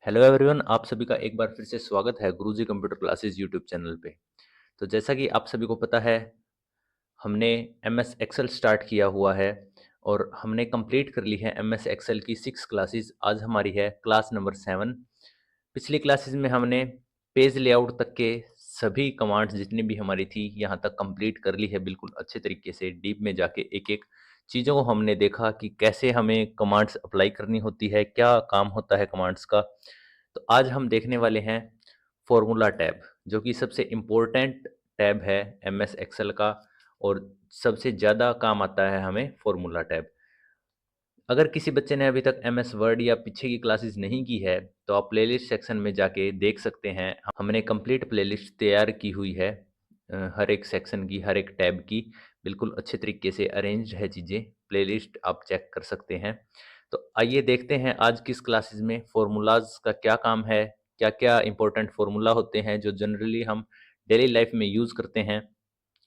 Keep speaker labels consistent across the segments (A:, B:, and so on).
A: Hello everyone, आप सभी का एक बार फिर से स्वागत है गुरुजी कंप्यूटर क्लासेस यूट्यूब चैनल पे। तो जैसा कि आप सभी को पता है, हमने एमएस एक्सेल स्टार्ट किया हुआ है और हमने कंप्लीट कर ली है एमएस एक्सेल की 6 क्लासेस। आज हमारी है क्लास नंबर 7। पिछली क्लासेस में हमने पेज लेआउट तक के सभी कमांड्स जितनी भी हमारी थी यहाँ तक कंप्लीट कर ली है, बिल्कुल अच्छे तरीके से डीप में जाके एक एक चीज़ों को हमने देखा कि कैसे हमें कमांड्स अप्लाई करनी होती है, क्या काम होता है कमांड्स का। तो आज हम देखने वाले हैं फॉर्मूला टैब, जो कि सबसे इम्पोर्टेंट टैब है एमएस एक्सेल का और सबसे ज़्यादा काम आता है हमें फॉर्मूला टैब। अगर किसी बच्चे ने अभी तक एमएस वर्ड या पीछे की क्लासेस नहीं की है तो आप प्लेलिस्ट सेक्शन में जाके देख सकते हैं। हमने कंप्लीट प्लेलिस्ट तैयार की हुई है, हर एक सेक्शन की, हर एक टैब की बिल्कुल अच्छे तरीके से अरेंज्ड है चीज़ें। प्लेलिस्ट आप चेक कर सकते हैं। तो आइए देखते हैं आज किस क्लासेस में फार्मूलाज का क्या काम है, क्या क्या इंपॉर्टेंट फार्मूला होते हैं जो जनरली हम डेली लाइफ में यूज़ करते हैं।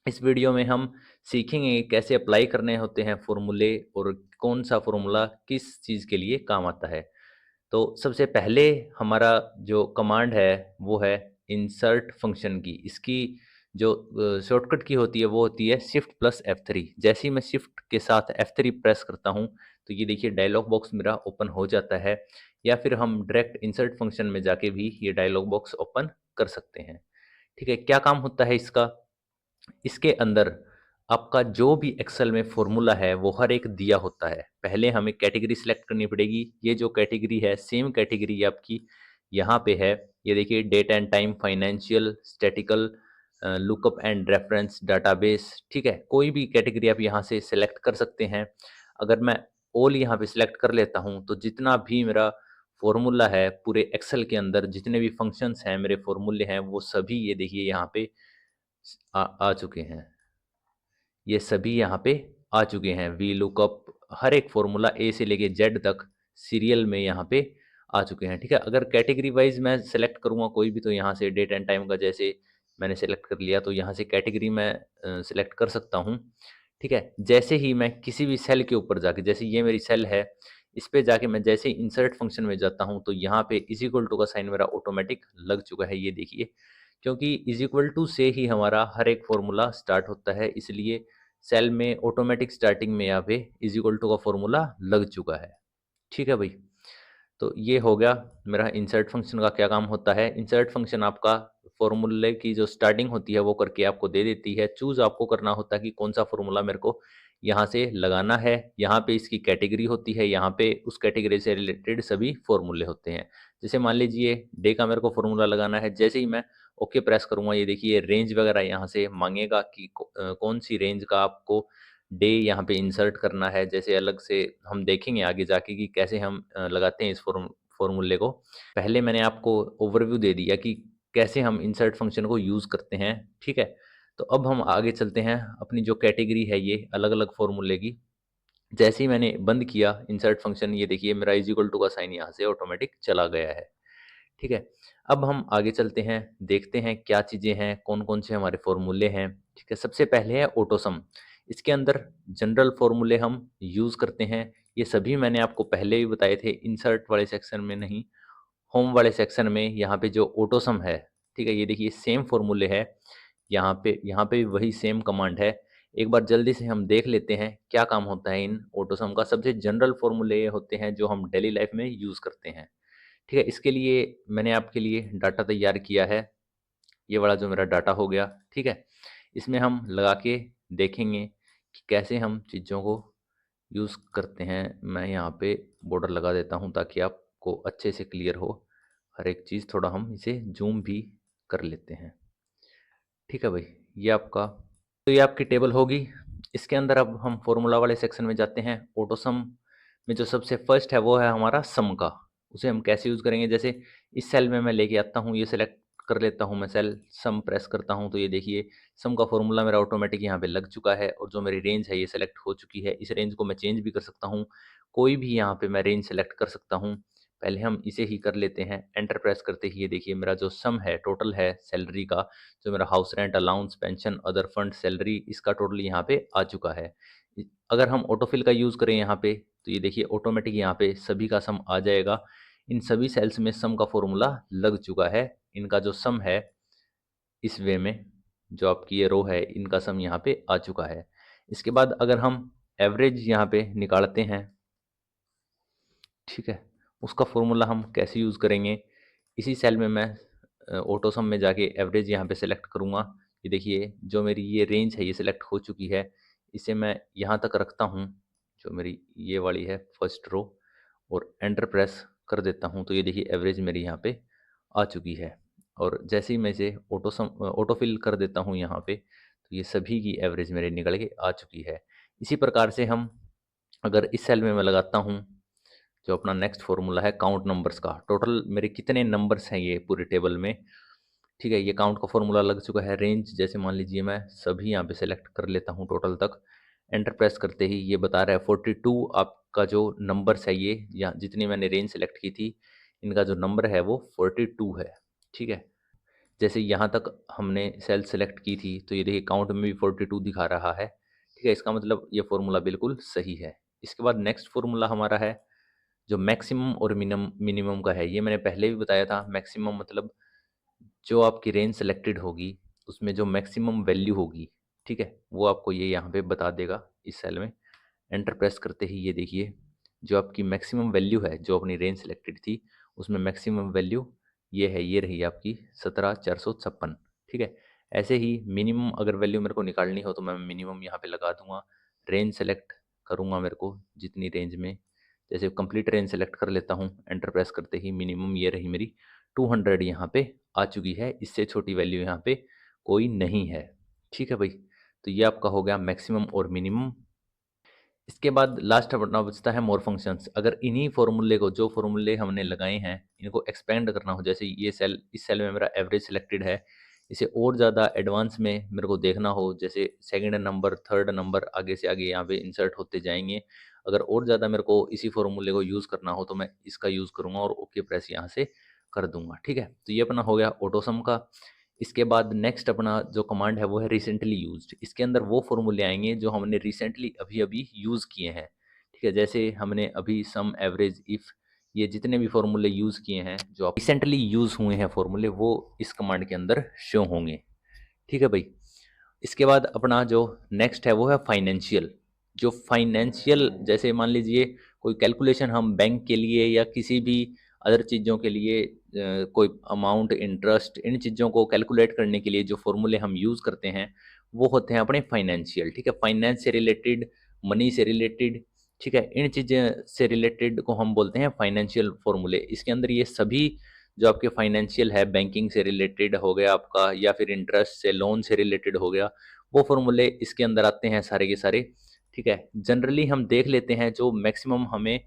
A: इस वीडियो में हम सीखेंगे कैसे अप्लाई करने होते हैं फॉर्मूले और कौन सा फॉर्मूला किस चीज़ के लिए काम आता है। तो सबसे पहले हमारा जो कमांड है वो है इंसर्ट फंक्शन की। इसकी जो शॉर्टकट की होती है वो होती है शिफ्ट प्लस F3। जैसे ही मैं शिफ्ट के साथ F3 प्रेस करता हूँ तो ये देखिए डायलॉग बॉक्स मेरा ओपन हो जाता है, या फिर हम डायरेक्ट इंसर्ट फंक्शन में जाके भी ये डायलॉग बॉक्स ओपन कर सकते हैं। ठीक है, क्या काम होता है इसका? इसके अंदर आपका जो भी एक्सेल में फॉर्मूला है वो हर एक दिया होता है। पहले हमें कैटेगरी सिलेक्ट करनी पड़ेगी। ये जो कैटेगरी है सेम कैटेगरी आपकी यहाँ पे है। ये देखिए date and time, financial, statistical, lookup and reference, database. ठीक है, कोई भी कैटेगरी आप यहाँ से सिलेक्ट कर सकते हैं। अगर मैं ऑल यहाँ पे सिलेक्ट कर लेता हूँ तो जितना भी मेरा फॉर्मूला है पूरे एक्सेल के अंदर, जितने भी फंक्शंस हैं, मेरे फॉर्मूले हैं, वो सभी ये देखिए यहाँ पे आ चुके हैं। ये सभी यहाँ पे आ चुके हैं। वी लुकअप, हर एक फॉर्मूला ए से लेके जेड तक सीरियल में यहाँ पे आ चुके हैं। ठीक है, अगर कैटेगरी वाइज मैं सेलेक्ट करूँगा कोई भी तो यहाँ से डेट एंड टाइम का जैसे मैंने सेलेक्ट कर लिया तो यहाँ से कैटेगरी मैं सेलेक्ट कर सकता हूँ। ठीक है, जैसे ही मैं किसी भी सेल के ऊपर जाके, जैसे ये मेरी सेल है, इस पे जाके मैं जैसे ही इंसर्ट फंक्शन में जाता हूँ तो यहाँ पे इज इक्वल टू का साइन मेरा ऑटोमेटिक लग चुका है। ये देखिए, क्योंकि इज इक्वल टू से ही हमारा हर एक फॉर्मूला स्टार्ट होता है, इसलिए सेल में ऑटोमेटिक स्टार्टिंग में यहाँ पे इज इक्वल टू का फॉर्मूला लग चुका है। ठीक है भाई, तो ये हो गया मेरा इंसर्ट फंक्शन का क्या काम होता है। इंसर्ट फंक्शन आपका फॉर्मूले की जो स्टार्टिंग होती है वो करके आपको दे देती है। चूज आपको करना होता है कि कौन सा फॉर्मूला मेरे को यहाँ से लगाना है। यहाँ पे इसकी कैटेगरी होती है, यहाँ पे उस कैटेगरी से रिलेटेड सभी फॉर्मूले होते हैं। जैसे मान लीजिए डे का मेरे को फॉर्मूला लगाना है, जैसे ही मैं ओके प्रेस करूंगा ये देखिए रेंज वगैरह यहाँ से मांगेगा कि कौन सी रेंज का आपको डे यहाँ पे इंसर्ट करना है। जैसे अलग से हम देखेंगे आगे जाके कि कैसे हम लगाते हैं इस फॉर्मूले को। पहले मैंने आपको ओवरव्यू दे दिया कि कैसे हम इंसर्ट फंक्शन को यूज़ करते हैं। ठीक है, तो अब हम आगे चलते हैं। अपनी जो कैटेगरी है ये अलग अलग फॉर्मूले की, जैसे ही मैंने बंद किया इंसर्ट फंक्शन, ये देखिए मेरा इज इक्वल टू का साइन यहाँ से ऑटोमेटिक चला गया है। ठीक है, अब हम आगे चलते हैं, देखते हैं क्या चीज़ें हैं, कौन कौन से हमारे फॉर्मूले हैं। ठीक है, सबसे पहले है ऑटोसम। इसके अंदर जनरल फॉर्मूले हम यूज़ करते हैं। ये सभी मैंने आपको पहले भी बताए थे, इंसर्ट वाले सेक्शन में नहीं, होम वाले सेक्शन में। यहाँ पे जो ऑटोसम है, ठीक है, ये देखिए सेम फॉर्मूले है। यहाँ पे भी वही सेम कमांड है। एक बार जल्दी से हम देख लेते हैं क्या काम होता है इन ऑटोसम का। सबसे जनरल फॉर्मूले ये होते हैं जो हम डेली लाइफ में यूज़ करते हैं। ठीक है, इसके लिए मैंने आपके लिए डाटा तैयार किया है। ये वाला जो मेरा डाटा हो गया, ठीक है, इसमें हम लगा के देखेंगे कि कैसे हम चीज़ों को यूज़ करते हैं। मैं यहाँ पे बॉर्डर लगा देता हूँ ताकि आपको अच्छे से क्लियर हो हर एक चीज़। थोड़ा हम इसे जूम भी कर लेते हैं। ठीक है भाई, ये आपका, तो ये आपकी टेबल होगी। इसके अंदर अब हम फॉर्मूला वाले सेक्शन में जाते हैं। ऑटो सम में जो सबसे फर्स्ट है वो है हमारा सम का। उसे हम कैसे यूज़ करेंगे? जैसे इस सेल में मैं लेके आता हूँ, ये सेलेक्ट कर लेता हूँ मैं सेल, सम प्रेस करता हूँ तो ये देखिए सम का फॉर्मूला मेरा ऑटोमेटिक यहाँ पे लग चुका है और जो मेरी रेंज है ये सेलेक्ट हो चुकी है। इस रेंज को मैं चेंज भी कर सकता हूँ, कोई भी यहाँ पे मैं रेंज सेलेक्ट कर सकता हूँ। पहले हम इसे ही कर लेते हैं। एंटर प्रेस करते ही ये देखिए मेरा जो सम है टोटल है सैलरी का, जो मेरा house rent, allowance, pension, other fund, salary, इसका टोटल यहाँ पे आ चुका है। अगर हम ऑटोफिल का यूज़ करें यहाँ पे तो ये देखिए ऑटोमेटिक यहाँ पे सभी का सम आ जाएगा। इन सभी सेल्स में सम का फॉर्मूला लग चुका है। इनका जो सम है इस वे में, जो आपकी ये रो है, इनका सम यहाँ पे आ चुका है। इसके बाद अगर हम एवरेज यहाँ पे निकालते हैं, ठीक है, उसका फॉर्मूला हम कैसे यूज़ करेंगे? इसी सेल में मैं ऑटो सम में जाके एवरेज यहाँ पे सेलेक्ट करूँगा। ये देखिए जो मेरी ये रेंज है ये सिलेक्ट हो चुकी है। इसे मैं यहाँ तक रखता हूँ, जो मेरी ये वाली है फर्स्ट रो, और एंटर प्रेस कर देता हूँ तो ये देखिए एवरेज मेरी यहाँ पे आ चुकी है। और जैसे ही मैं इसे ऑटो फिल कर देता हूँ यहाँ पे, तो ये सभी की एवरेज मेरे निकल के आ चुकी है। इसी प्रकार से हम अगर इस सेल में मैं लगाता हूँ जो अपना नेक्स्ट फॉर्मूला है काउंट नंबर्स का, टोटल मेरे कितने नंबर्स हैं ये पूरे टेबल में, ठीक है, ये काउंट का फॉर्मूला लग चुका है। रेंज जैसे मान लीजिए मैं सभी यहाँ पे सेलेक्ट कर लेता हूँ टोटल तक, एंटर प्रेस करते ही ये बता रहा है 42 आपका जो नंबर्स है ये, या जितनी मैंने रेंज सेलेक्ट की थी इनका जो नंबर है वो 42 है, ठीक है। जैसे यहाँ तक हमने सेल सेलेक्ट की थी तो ये देखिए काउंट में भी 42 दिखा रहा है, ठीक है, इसका मतलब ये फॉर्मूला बिल्कुल सही है। इसके बाद नेक्स्ट फॉर्मूला हमारा है जो मैक्सिमम और मिनिमम का है। ये मैंने पहले भी बताया था, मैक्सिमम मतलब जो आपकी रेंज सेलेक्टेड होगी उसमें जो मैक्सिमम वैल्यू होगी, ठीक है, वो आपको ये यहाँ पे बता देगा इस सेल में। एंटर प्रेस करते ही ये देखिए जो आपकी मैक्सिमम वैल्यू है, जो अपनी रेंज सेलेक्टेड थी उसमें मैक्सिमम वैल्यू ये है, ये रही आपकी 17,456, ठीक है। ऐसे ही मिनिमम अगर वैल्यू मेरे को निकालनी हो तो मैं मिनिमम यहाँ पे लगा दूंगा, रेंज सेलेक्ट करूँगा मेरे को जितनी रेंज में, जैसे कंप्लीट रेंज सेलेक्ट कर लेता हूँ, एंटर प्रेस करते ही मिनिमम ये रही मेरी 200 यहाँ पे आ चुकी है। इससे छोटी वैल्यू यहाँ पे कोई नहीं है, ठीक है भाई। तो ये आपका हो गया मैक्सिमम और मिनिमम। इसके बाद लास्ट अपना बचता है मोर फंक्शंस। अगर इन्हीं फॉर्मूले को, जो फॉर्मूले हमने लगाए हैं, इनको एक्सपेंड करना हो, जैसे ये सेल, इस सेल में मेरा एवरेज सिलेक्टेड है, इसे और ज़्यादा एडवांस में मेरे को देखना हो, जैसे सेकंड नंबर, थर्ड नंबर, आगे से आगे यहाँ पे इंसर्ट होते जाएंगे। अगर और ज़्यादा मेरे को इसी फॉर्मूले को यूज़ करना हो तो मैं इसका यूज़ करूँगा और ओके प्रेस यहाँ से कर दूंगा, ठीक है। तो ये अपना हो गया ऑटोसम का। इसके बाद नेक्स्ट अपना जो कमांड है वो है रिसेंटली यूज्ड। इसके अंदर वो फॉर्मूले आएंगे जो हमने रिसेंटली अभी अभी यूज़ किए हैं, ठीक है। जैसे हमने अभी सम, एवरेज, इफ़, ये जितने भी फॉर्मूले यूज़ किए हैं, जो आप रिसेंटली यूज़ हुए हैं फॉर्मूले, वो इस कमांड के अंदर शो होंगे, ठीक है भाई। इसके बाद अपना जो नेक्स्ट है वो है फाइनेंशियल। जो फाइनेंशियल, जैसे मान लीजिए कोई कैलकुलेशन हम बैंक के लिए या किसी भी अदर चीज़ों के लिए, कोई अमाउंट, इंटरेस्ट, इन चीज़ों को कैलकुलेट करने के लिए जो फॉर्मूले हम यूज़ करते हैं वो होते हैं अपने फाइनेंशियल, ठीक है। फाइनेंस से रिलेटेड, मनी से रिलेटेड, ठीक है, इन चीज़ें से रिलेटेड को हम बोलते हैं फाइनेंशियल फॉर्मूले। इसके अंदर ये सभी जो आपके फाइनेंशियल है, बैंकिंग से रिलेटेड हो गया आपका, या फिर इंटरेस्ट से, लोन से रिलेटेड हो गया, वो फॉर्मूले इसके अंदर आते हैं सारे के सारे, ठीक है। जनरली हम देख लेते हैं जो मैक्सिमम हमें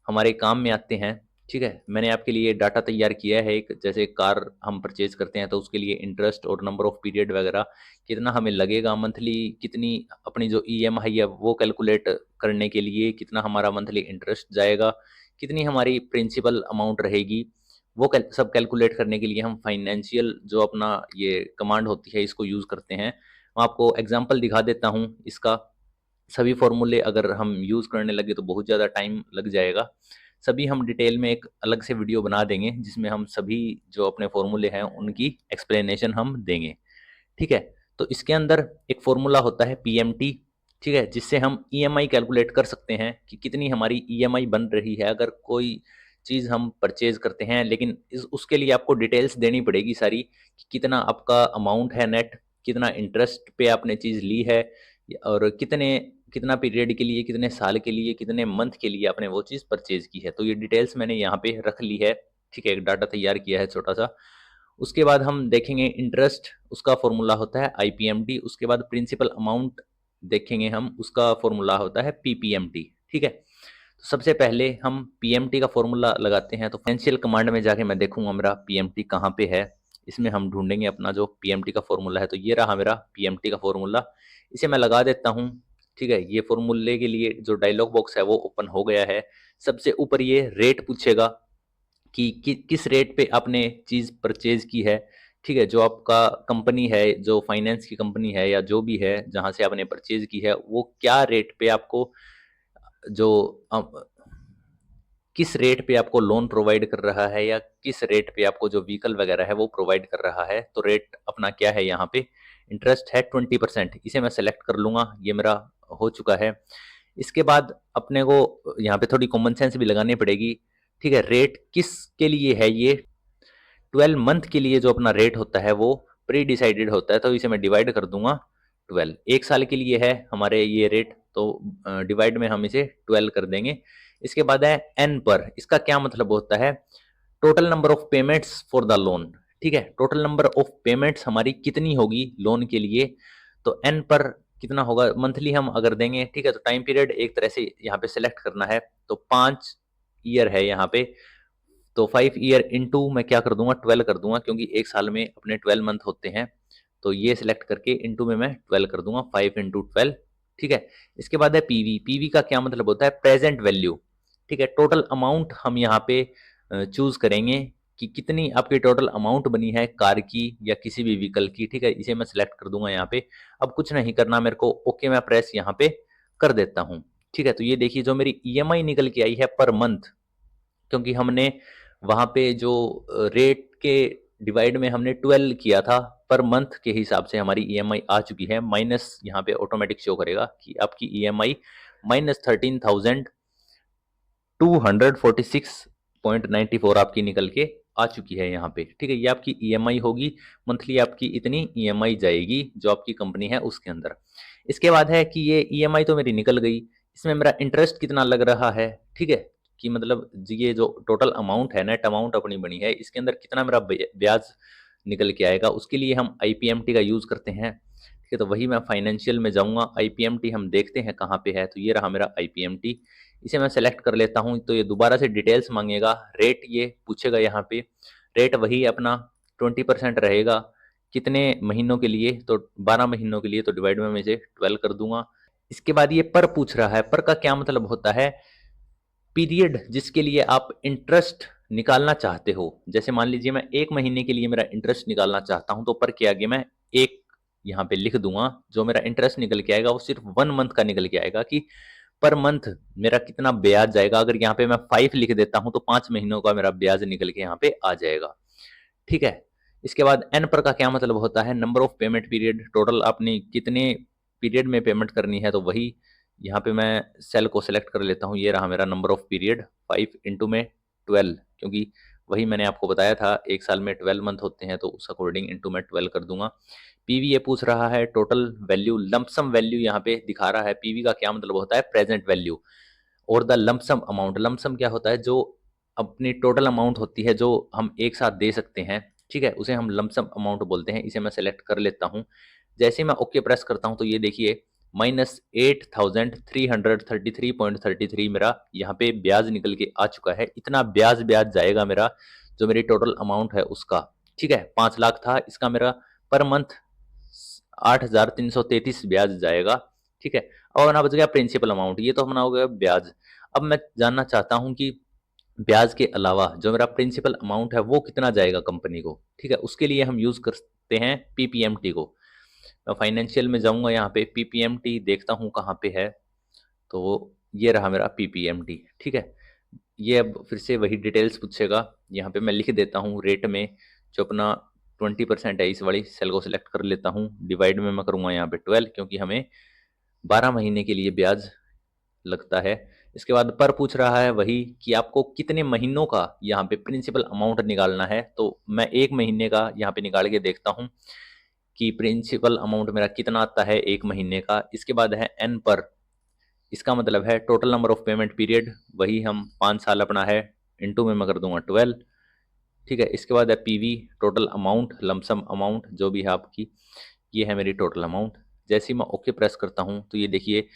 A: हमारे काम में आते हैं, ठीक है। मैंने आपके लिए डाटा तैयार किया है एक, जैसे कार हम परचेज करते हैं तो उसके लिए इंटरेस्ट और नंबर ऑफ पीरियड वगैरह कितना हमें लगेगा मंथली, कितनी अपनी जो ईएमआई है वो कैलकुलेट करने के लिए कितना हमारा मंथली इंटरेस्ट जाएगा, कितनी हमारी प्रिंसिपल अमाउंट रहेगी, वो सब कैलकुलेट करने के लिए हम फाइनेंशियल जो अपना ये कमांड होती है इसको यूज़ करते हैं। मैं आपको एग्जांपल दिखा देता हूँ इसका। सभी फॉर्मूले अगर हम यूज़ करने लगे तो बहुत ज़्यादा टाइम लग जाएगा। सभी हम डिटेल में एक अलग से वीडियो बना देंगे जिसमें हम सभी जो अपने फॉर्मूले हैं उनकी एक्सप्लेनेशन हम देंगे, ठीक है। तो इसके अंदर एक फॉर्मूला होता है पीएमटी, ठीक है, जिससे हम ईएमआई कैलकुलेट कर सकते हैं कि कितनी हमारी ईएमआई बन रही है अगर कोई चीज़ हम परचेज करते हैं। लेकिन उसके लिए आपको डिटेल्स देनी पड़ेगी सारी, कि कितना आपका अमाउंट है नेट, कितना इंटरेस्ट पे आपने चीज़ ली है, और कितना पीरियड के लिए, कितने साल के लिए, कितने मंथ के लिए आपने वो चीज़ परचेज की है। तो ये डिटेल्स मैंने यहाँ पे रख ली है, ठीक है, एक डाटा तैयार किया है छोटा सा। उसके बाद हम देखेंगे इंटरेस्ट, उसका फॉर्मूला होता है आईपीएमटी। उसके बाद प्रिंसिपल अमाउंट देखेंगे हम, उसका फॉर्मूला होता है पीपीएमटी, ठीक है। तो सबसे पहले हम पीएमटी का फॉर्मूला लगाते हैं। तो फाइनेंशियल कमांड में जाके मैं देखूंगा मेरा पीएमटी कहाँ पे है। इसमें हम ढूंढेंगे अपना जो पीएमटी का फॉर्मूला है। तो ये रहा मेरा पीएमटी का फॉर्मूला, इसे मैं लगा देता हूँ, ठीक है। ये फॉर्मूले के लिए जो डायलॉग बॉक्स है वो ओपन हो गया है। सबसे ऊपर ये रेट पूछेगा कि किस रेट पे आपने चीज़ परचेज की है, ठीक है। जो आपका कंपनी है, जो फाइनेंस की कंपनी है या जो भी है जहाँ से आपने परचेज की है, वो क्या रेट पे आपको जो किस रेट पे आपको लोन प्रोवाइड कर रहा है या किस रेट पे आपको जो व्हीकल वगैरह है वो प्रोवाइड कर रहा है। तो रेट अपना क्या है, यहाँ पे इंटरेस्ट है 20%, इसे मैं सेलेक्ट कर लूँगा, ये मेरा हो चुका है। इसके बाद अपने को यहाँ पे थोड़ी कॉमन सेंस भी लगानी पड़ेगी, ठीक है। रेट किसके लिए है, ये 12 मंथ के लिए जो अपना रेट होता है वो प्री डिसाइडेड होता है, तो इसे मैं डिवाइड कर दूंगा 12। एक साल के लिए है हमारे ये रेट, तो डिवाइड में हम इसे 12 कर देंगे। इसके बाद है एन पर, इसका क्या मतलब होता है, total number of payments for the loan, ठीक है। टोटल नंबर ऑफ पेमेंट्स हमारी कितनी होगी लोन के लिए, तो एन पर कितना होगा, मंथली हम अगर देंगे, ठीक है। तो टाइम पीरियड एक तरह से यहाँ पे सिलेक्ट करना है, तो 5 ईयर है यहाँ पे, तो 5 ईयर इंटू मैं क्या कर दूंगा, 12 कर दूंगा, क्योंकि एक साल में अपने 12 मंथ होते हैं। तो ये सिलेक्ट करके इंटू में मैं 12 कर दूंगा, 5 इंटू 12, ठीक है। इसके बाद है पीवी। पीवी का क्या मतलब होता है, प्रेजेंट वैल्यू, ठीक है। टोटल अमाउंट हम यहाँ पे चूज करेंगे कि कितनी आपकी टोटल अमाउंट बनी है कार की या किसी भी व्हीकल की, ठीक है। इसे मैं सिलेक्ट कर दूंगा यहाँ पे। अब कुछ नहीं करना मेरे को, ओके मैं प्रेस यहाँ पे कर देता हूँ, ठीक है। तो ये देखिए जो मेरी ईएमआई निकल के आई है पर मंथ, क्योंकि हमने वहाँ पे जो रेट के डिवाइड में हमने 12 किया था, पर मंथ के हिसाब से हमारी ईएमआई आ चुकी है। माइनस यहाँ पे ऑटोमेटिक शो करेगा कि आपकी ईएमआई -13,246.94 आपकी निकल के आ चुकी है यहाँ पे, ठीक है। ये आपकी ईएमआई होगी, मंथली आपकी इतनी ईएमआई जाएगी जो आपकी कंपनी है उसके अंदर। इसके बाद है कि ये ईएमआई तो मेरी निकल गई, इसमें मेरा इंटरेस्ट कितना लग रहा है, ठीक है। कि मतलब ये जो टोटल अमाउंट है, नेट अमाउंट अपनी बनी है, इसके अंदर कितना मेरा ब्याज निकल के आएगा, उसके लिए हम आईपीएमटी का यूज करते हैं, ठीक है। तो वही मैं फाइनेंशियल में जाऊंगा, आईपीएमटी हम देखते हैं कहाँ पे है, तो ये रहा मेरा आईपीएमटी। इसे मैं सेलेक्ट कर लेता हूँ, तो ये दोबारा से डिटेल्स मांगेगा, रेट ये पूछेगा यहाँ पे, रेट वही अपना 20% रहेगा। कितने महीनों के लिए, तो 12 महीनों के लिए, तो डिवाइड में मैं इसे 12 कर दूंगा। इसके बाद ये पर पूछ रहा है, पर का क्या मतलब होता है, पीरियड जिसके लिए आप इंटरेस्ट निकालना चाहते हो। जैसे मान लीजिए मैं 1 महीने के लिए मेरा इंटरेस्ट निकालना चाहता हूं, तो पर के आगे मैं एक यहाँ पे लिख दूंगा, जो मेरा इंटरेस्ट निकल के आएगा वो सिर्फ 1 मंथ का निकल के आएगा, कि पर मंथ मेरा कितना ब्याज जाएगा। अगर यहाँ पे मैं 5 लिख देता हूं तो 5 महीनों का मेरा ब्याज निकल के यहाँ पे आ जाएगा, ठीक है। इसके बाद एन पर का क्या मतलब होता है, number of payment period, total आपने कितने पीरियड में पेमेंट करनी है, तो वही यहाँ पे मैं सेल को सिलेक्ट कर लेता हूँ, ये रहा मेरा नंबर ऑफ पीरियड, 5 इंटू में 12, क्योंकि वही मैंने आपको बताया था एक साल में 12 मंथ होते हैं, तो उस अकॉर्डिंग इंटू में 12 कर दूंगा। पीवी ये पूछ रहा है, टोटल वैल्यू, लमसम वैल्यू यहाँ पे दिखा रहा है। पीवी का क्या मतलब होता है, प्रेजेंट वैल्यू, और द लमसम अमाउंट, लमसम क्या होता है, जो अपनी टोटल अमाउंट होती है जो हम एक साथ दे सकते हैं, ठीक है, उसे हम लमसम अमाउंट बोलते हैं। इसे मैं सेलेक्ट कर लेता हूँ। जैसे ही मैं ओके प्रेस करता हूँ, तो ये देखिए -8,333.33 मेरा यहाँ पे ब्याज निकल के आ चुका है। इतना ब्याज जाएगा मेरा, जो मेरी टोटल अमाउंट है उसका, ठीक है। 5 लाख था, इसका मेरा पर मंथ 8,333 ब्याज जाएगा, ठीक है। और ना बच गया प्रिंसिपल अमाउंट, ये तो अपना हो गया ब्याज। अब मैं जानना चाहता हूँ कि ब्याज के अलावा जो मेरा प्रिंसिपल अमाउंट है वो कितना जाएगा कंपनी को, ठीक है। उसके लिए हम यूज करते हैं पीपीएमटी को। मैं फाइनेंशियल में जाऊंगा, यहाँ पे पीपीएमटी देखता हूँ कहाँ पे है, तो ये रहा मेरा पीपीएमटी, ठीक है। ये अब फिर से वही डिटेल्स पूछेगा, यहाँ पे मैं लिख देता हूँ रेट में जो अपना 20% है, इस वाली सेल को सिलेक्ट कर लेता हूँ। डिवाइड में मैं करूँगा यहाँ पे 12, क्योंकि हमें 12 महीने के लिए ब्याज लगता है। इसके बाद पर पूछ रहा है वही कि आपको कितने महीनों का यहाँ पे प्रिंसिपल अमाउंट निकालना है, तो मैं 1 महीने का यहाँ पे निकाल के देखता हूँ कि प्रिंसिपल अमाउंट मेरा कितना आता है 1 महीने का। इसके बाद है एन पर, इसका मतलब है total number of payment period, वही हम 5 साल अपना है, इंटू में मैं कर दूंगा 12, ठीक है। इसके बाद है PV, total amount, lump sum amount जो भी है आपकी, ये है मेरी टोटल अमाउंट। जैसे ही मैं ओके प्रेस करता हूँ, तो ये देखिए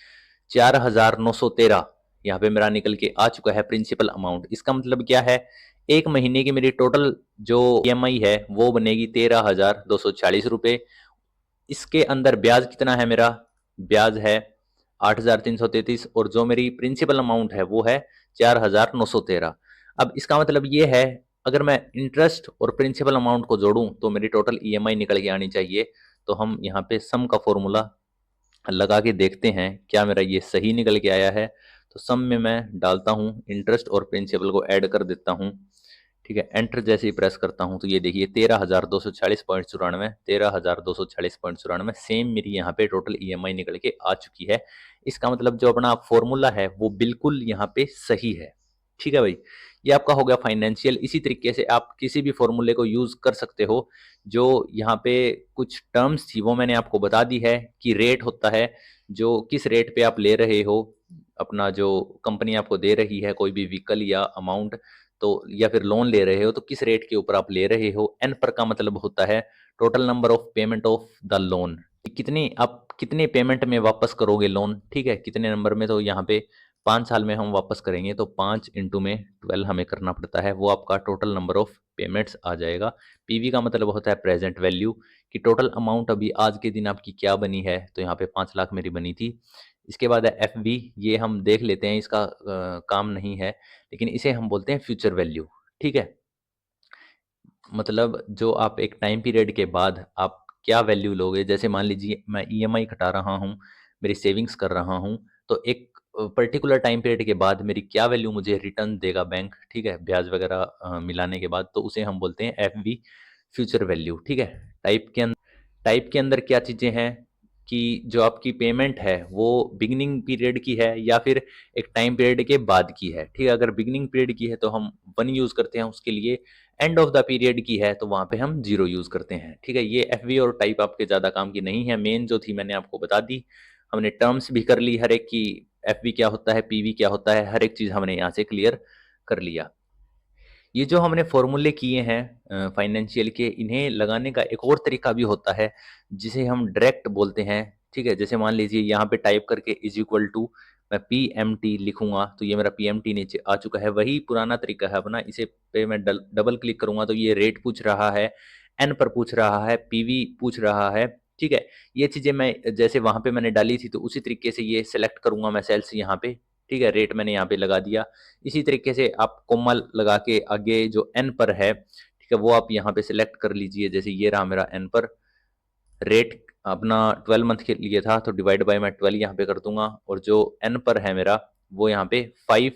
A: 4,913 यहाँ पे मेरा निकल के आ चुका है प्रिंसिपल अमाउंट। इसका मतलब क्या है, 1 महीने की मेरी टोटल जो ईएमआई है वो बनेगी 13,246 रुपये। इसके अंदर ब्याज कितना है मेरा, ब्याज है 8,333, और जो मेरी प्रिंसिपल अमाउंट है वो है 4,913। अब इसका मतलब ये है, अगर मैं इंटरेस्ट और प्रिंसिपल अमाउंट को जोड़ूं तो मेरी टोटल ईएमआई निकल के आनी चाहिए। तो हम यहाँ पे सम का फॉर्मूला लगा के देखते हैं क्या मेरा ये सही निकल के आया है। तो सम में मैं डालता हूँ, इंटरेस्ट और प्रिंसिपल को ऐड कर देता हूँ। ठीक है, एंटर जैसे ही प्रेस करता हूँ तो ये देखिए 13,246.94, 13,246.94 सेम मेरी यहाँ पे टोटल ईएमआई निकल के आ चुकी है। इसका मतलब जो अपना फॉर्मूला है वो बिल्कुल यहाँ पे सही है। ठीक है भाई, ये आपका हो गया फाइनेंशियल। इसी तरीके से आप किसी भी फॉर्मूले को यूज कर सकते हो। जो यहाँ पे कुछ टर्म्स थी वो मैंने आपको बता दी है कि रेट होता है, जो किस रेट पे आप ले रहे हो, अपना जो कंपनी आपको दे रही है कोई भी व्हीकल या अमाउंट, तो या फिर लोन ले रहे हो तो किस रेट के ऊपर आप ले रहे हो। एन पर का मतलब होता है total number of payment of the loan, कितनी आप कितने पेमेंट में वापस करोगे लोन। ठीक है, कितने नंबर में, तो यहाँ पे 5 साल में हम वापस करेंगे तो 5 इंटू में 12 हमें करना पड़ता है, वो आपका टोटल नंबर ऑफ पेमेंट्स आ जाएगा। पीवी का मतलब होता है प्रेजेंट वैल्यू, कि टोटल अमाउंट अभी आज के दिन आपकी क्या बनी है, तो यहाँ पे 5 लाख मेरी बनी थी। इसके बाद है एफ वी, ये हम देख लेते हैं, इसका काम नहीं है, लेकिन इसे हम बोलते हैं फ्यूचर वैल्यू। ठीक है, मतलब जो आप एक टाइम पीरियड के बाद आप क्या वैल्यू लोगे। जैसे मान लीजिए मैं ईएमआई कटा रहा हूँ, मेरी सेविंग्स कर रहा हूँ, तो एक पर्टिकुलर टाइम पीरियड के बाद मेरी क्या वैल्यू मुझे रिटर्न देगा बैंक, ठीक है, ब्याज वगैरह मिलाने के बाद, तो उसे हम बोलते हैं एफ वी, फ्यूचर वैल्यू। ठीक है, टाइप के अंदर क्या चीज़ें हैं कि जो आपकी पेमेंट है वो बिगिनिंग पीरियड की है या फिर एक टाइम पीरियड के बाद की है। ठीक है, अगर बिगिनिंग पीरियड की है तो हम 1 यूज़ करते हैं उसके लिए, एंड ऑफ द पीरियड की है तो वहाँ पे हम 0 यूज़ करते हैं। ठीक है, ये एफ और टाइप आपके ज़्यादा काम की नहीं है, मेन जो थी मैंने आपको बता दी। हमने टर्म्स भी कर ली हर एक की, एफ क्या होता है, पीवी क्या होता है, हर एक चीज़ हमने यहाँ से क्लियर कर लिया। ये जो हमने फॉर्मूले किए हैं फाइनेंशियल के, इन्हें लगाने का एक और तरीका भी होता है जिसे हम डायरेक्ट बोलते हैं। ठीक है, जैसे मान लीजिए यहाँ पे टाइप करके इज इक्वल टू मैं पी एम टी लिखूंगा तो ये मेरा पी एम टी नीचे आ चुका है। वही पुराना तरीका है अपना, इसे पे मैं डबल क्लिक करूंगा तो ये रेट पूछ रहा है, एन पर पूछ रहा है, पीवी पूछ रहा है। ठीक है, ये चीज़ें मैं जैसे वहां पे मैंने डाली थी तो उसी तरीके से ये सेलेक्ट करूंगा मैं सेल्स यहाँ पे। ठीक है, रेट मैंने यहाँ पे लगा दिया। इसी तरीके से आप कोमा लगा के आगे जो एन पर है, ठीक है, वो आप यहाँ पे सिलेक्ट कर लीजिए। जैसे ये रहा मेरा एन पर, रेट अपना 12 मंथ के लिए था तो डिवाइड बाय मैं 12 यहाँ पे कर दूंगा, और जो एन पर है मेरा वो यहाँ पे 5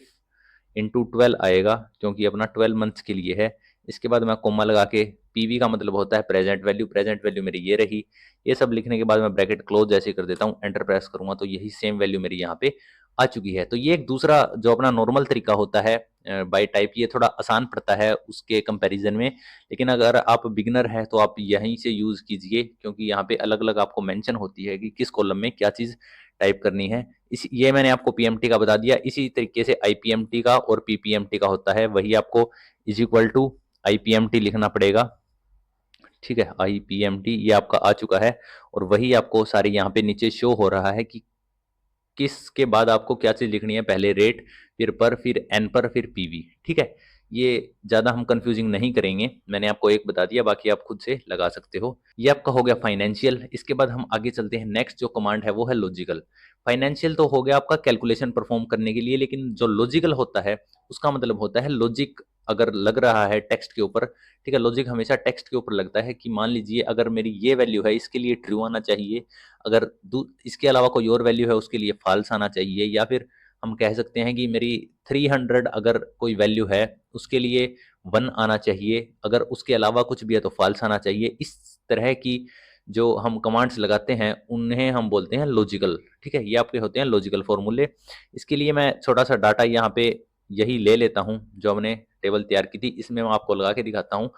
A: × 12 आएगा क्योंकि अपना 12 मंथ्स के लिए है। इसके बाद मैं कोमा लगा के, पीवी का मतलब होता है प्रेजेंट वैल्यू, प्रेजेंट वैल्यू मेरी ये रही। ये सब लिखने के बाद मैं ब्रैकेट क्लोज जैसे कर देता हूँ, एंटर प्रेस करूंगा तो यही सेम वैल्यू मेरी यहाँ पे आ चुकी है। तो ये एक दूसरा जो अपना नॉर्मल तरीका होता है बाय टाइप, ये थोड़ा आसान पड़ता है उसके कंपैरिजन में। लेकिन अगर आप बिगिनर हैं तो आप यहीं से यूज़ कीजिए, क्योंकि यहाँ पे अलग अलग आपको मेंशन होती है कि किस कॉलम में क्या चीज़ टाइप करनी है। इस ये मैंने आपको पीएमटी का बता दिया। इसी तरीके से आईपीएमटी का और पीपीएमटी का होता है, वही आपको इज इक्वल टू आईपीएमटी लिखना पड़ेगा। ठीक है, आईपीएमटी ये आपका आ चुका है, और वही आपको सारे यहाँ पे नीचे शो हो रहा है कि किसके बाद आपको क्या चीज़ लिखनी है, पहले रेट, फिर पर, फिर एन पर, फिर पीवी। ठीक है, ये ज़्यादा हम कंफ्यूजिंग नहीं करेंगे, मैंने आपको एक बता दिया, बाकी आप खुद से लगा सकते हो। ये आपका हो गया फाइनेंशियल। इसके बाद हम आगे चलते हैं, नेक्स्ट जो कमांड है वो है लॉजिकल। फाइनेंशियल तो हो गया आपका कैलकुलेशन परफॉर्म करने के लिए, लेकिन जो लॉजिकल होता है उसका मतलब होता है लॉजिक अगर लग रहा है टेक्स्ट के ऊपर। ठीक है, लॉजिक हमेशा टेक्स्ट के ऊपर लगता है कि मान लीजिए अगर मेरी ये वैल्यू है इसके लिए ट्रू आना चाहिए, अगर इसके अलावा कोई और वैल्यू है उसके लिए फॉल्स आना चाहिए, या फिर हम कह सकते हैं कि मेरी 300 अगर कोई वैल्यू है उसके लिए 1 आना चाहिए, अगर उसके अलावा कुछ भी है तो फॉल्स आना चाहिए। इस तरह की जो हम कमांड्स लगाते हैं उन्हें हम बोलते हैं लॉजिकल। ठीक है, ये आपके होते हैं लॉजिकल फॉर्मूले। इसके लिए मैं छोटा सा डाटा यहाँ पे यही ले लेता हूँ, जो हमने टेबल तैयार की थी, इसमें मैं आपको लगा के दिखाता हूँ